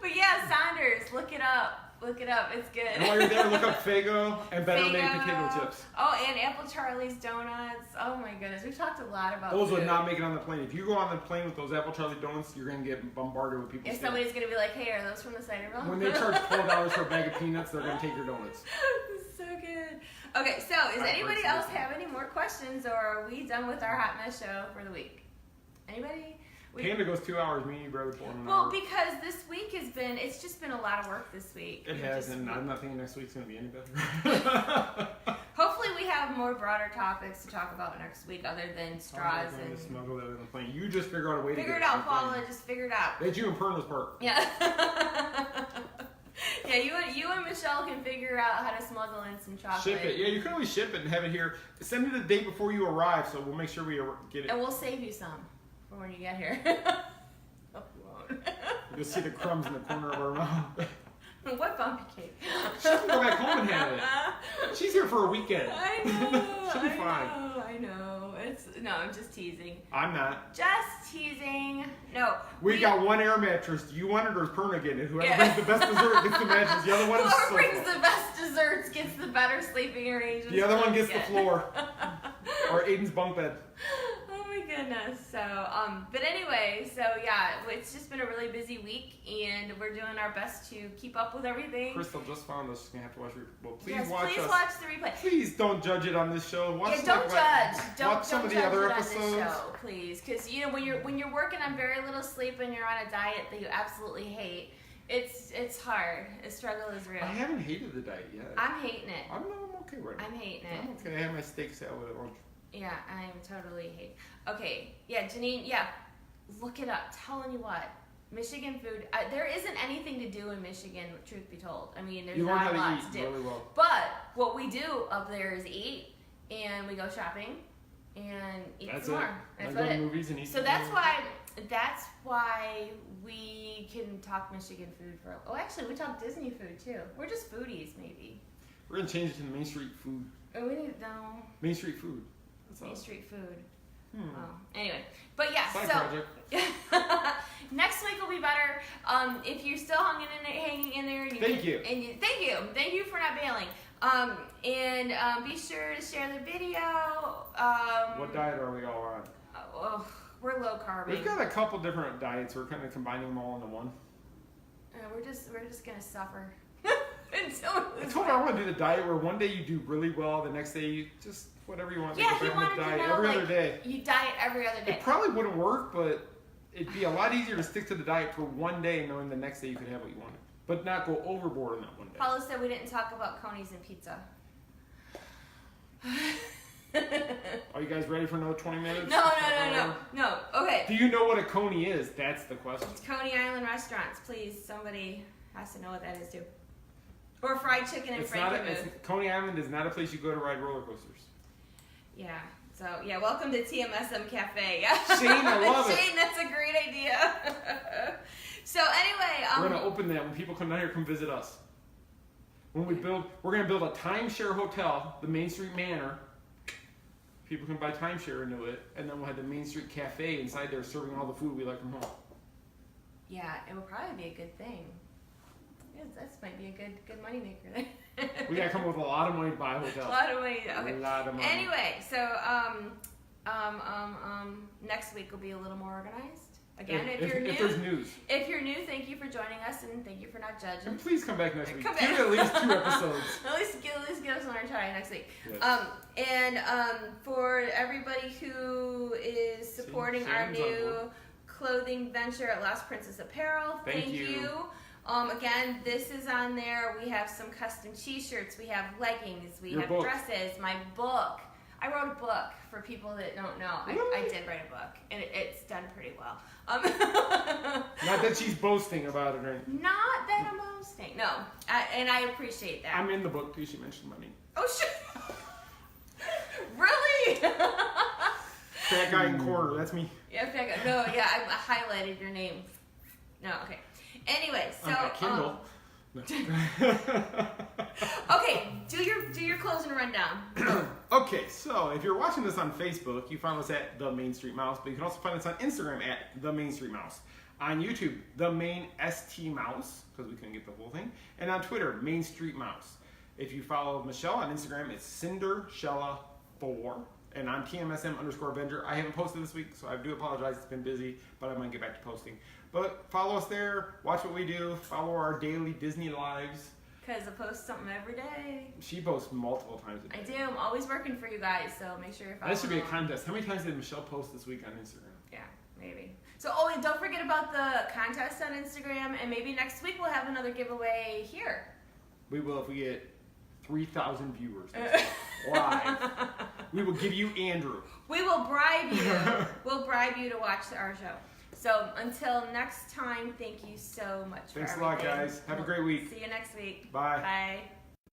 But yeah, Saunders, look it up. Look it up. It's good.
And while you're there, look up Faygo and Better Made potato chips.
Oh, and Apple Charlie's donuts. Oh my goodness, we've talked a lot about
those
food.
would not make it on the plane. If you go on the plane with those Apple Charlie donuts, you're gonna get bombarded with people.
If somebody's gonna be like, "Hey, are those from the Ciderville?"
When they charge $12 for a bag of peanuts, they're gonna take your donuts.
So good. Okay, so does anybody else have any more questions, or are we done with our hot mess show for the week? Anybody?
Panda goes 2 hours. Me and you barely pull in an
Well,
hour.
because this week it's just been a lot of work this week.
It has, and I'm not thinking next week's gonna be any better.
Hopefully, we have more broader topics to talk about next week, other than straws
and
and.
smuggle that on the plane. You just figure out a way to
Figure
get
it out,
on the
Paula.
plane.
Just figure it out.
That's you and Perna's part.
Yeah. Yeah, you and Michelle can figure out how to smuggle in some chocolate.
Ship it. Yeah, you can always ship it and have it here. Send it a day before you arrive, so we'll make sure we get it.
And we'll save you some for when you get here.
You'll see the crumbs in the corner of our mouth.
What bumpy cake?
She can go back home and have it. She's here for a weekend.
I know.
She'll be fine.
I know. I'm just teasing.
I'm not.
Just teasing. No.
We got one air mattress. Do you want it or is Perna getting it? Whoever
Yeah.
brings the best dessert gets the mattress. The other one is
Whoever
the
brings
sofa.
the best desserts gets the better sleeping arrangements.
The other one gets the floor. Or Aiden's bunk bed.
Oh my goodness. So, but anyway, so yeah, it's just been a really busy week, and we're doing our best to keep up with everything.
Crystal just found us. She's gonna have to watch her. Well, please
Yes,
watch
please
us.
watch the replay.
Please don't judge it on this show. Watch
Yeah, don't judge.
Watch some of the
judge
other
it on this
episodes.
show, please, because when you're working on very little sleep and you're on a diet that you absolutely hate, it's hard. The struggle is real.
I haven't hated the diet yet.
I'm hating it.
I'm okay right now.
I'm hating it.
I'm okay. I had my steak salad at lunch.
Yeah, I'm totally hate. Okay, yeah, Janine, yeah, look it up. Telling you what, Michigan food. There isn't anything to do in Michigan, truth be told. I mean, there's
You learn
not
how
a
to
lot
eat
to do.
really well.
But what we do up there is eat, and we go shopping, and eat
That's
some
it.
more. That's
I
about
go to
it.
movies and eat.
So that's why we can talk Michigan food for. Oh, actually, we talk Disney food too. We're just foodies, maybe.
We're gonna change it to the Main Street food.
Oh, we need no
Main Street food. That's
Main
all.
Street food. Oh, anyway, but yeah.
Side
So
project.
next week will be better. If you're still hanging in there,
Thank you.
Thank you for not bailing. And be sure to share the video.
What diet are we all on?
We're low carb.
We've got a couple different diets. We're kind of combining them all into one.
We're just gonna suffer.
I told her I want to do the diet where one day you do really well, the next day you just whatever you want.
Yeah,
go
he
back on
wanted
the
to
diet
know,
every
like,
other day.
You diet every other day.
It probably wouldn't work, but it'd be a lot easier to stick to the diet for one day, knowing the next day you could have what you wanted, but not go overboard on that one day.
Paula said we didn't talk about conies and pizza.
Are you guys ready for another 20 minutes?
No. Okay.
Do you know what a coney is? That's the question.
It's Coney Island restaurants. Please, somebody has to know what that is too. Or fried chicken and Frankenmuth.
Coney Island is not a place you go to ride roller coasters.
Yeah. So yeah, welcome to TMSM Cafe.
Shane, I love it.
Shane, that's a great idea. So anyway,
we're gonna open that when people come down here, come visit us. When we're gonna build a timeshare hotel, the Main Street Manor. People can buy timeshare into it, and then we'll have the Main Street Cafe inside there serving all the food we like from home.
Yeah, it will probably be a good thing. Yeah, that might be a good money maker there.
We gotta come up with a lot of money to buy a hotel.
A lot of money. Okay.
A lot of money.
Anyway, so next week will be a little more organized. Again, if you're new,
if there's news.
If you're new, thank you for joining us and thank you for not judging.
And please come back next week.
Come
Give
back.
it at least 2 episodes.
at least give us another try next week.
Yes.
And for everybody who is supporting our
Shane's on
new
board.
clothing venture at Lost Princess Apparel,
Thank you.
Again, this is on there. We have some custom t-shirts. We have leggings. We
Your
have
book.
dresses. My book. I wrote a book for people that don't know.
Really?
I did write a book, and it's done pretty well.
Not that she's boasting about it or anything.
Not that I'm boasting. No, and I appreciate that.
I'm in the book too. She mentioned money.
Oh shit! Really?
Fat guy in corner. That's me.
Yeah, no, yeah, I highlighted your name. No, okay. Anyway, so
On that Kindle. No.
okay, do your closing rundown.
Okay, so if you're watching this on Facebook, you find us at The Main Street Mouse, but you can also find us on Instagram at The Main Street Mouse. On YouTube, The Main ST Mouse, because we couldn't get the whole thing. And on Twitter, Main Street Mouse. If you follow Michelle on Instagram, it's CinderShella4. And on TMSM_Avenger. I haven't posted this week, so I do apologize. It's been busy, but I might get back to posting. But follow us there. Watch what we do. Follow our daily Disney lives.
Because I post something every day.
She posts multiple times a day.
I do. I'm always working for you guys, so make sure you're following.
That should be a contest. How many times did Michelle post this week on Instagram?
Yeah, maybe. So, and don't forget about the contest on Instagram, and maybe next week we'll have another giveaway here.
We will if we get 3,000 viewers live. We will give you Andrew.
We will bribe you. We'll bribe you to watch our show. So until next time, thank you so much.
Thanks
for
a lot,
everything.
guys. Have a great week.
See you next week.
Bye.
Bye.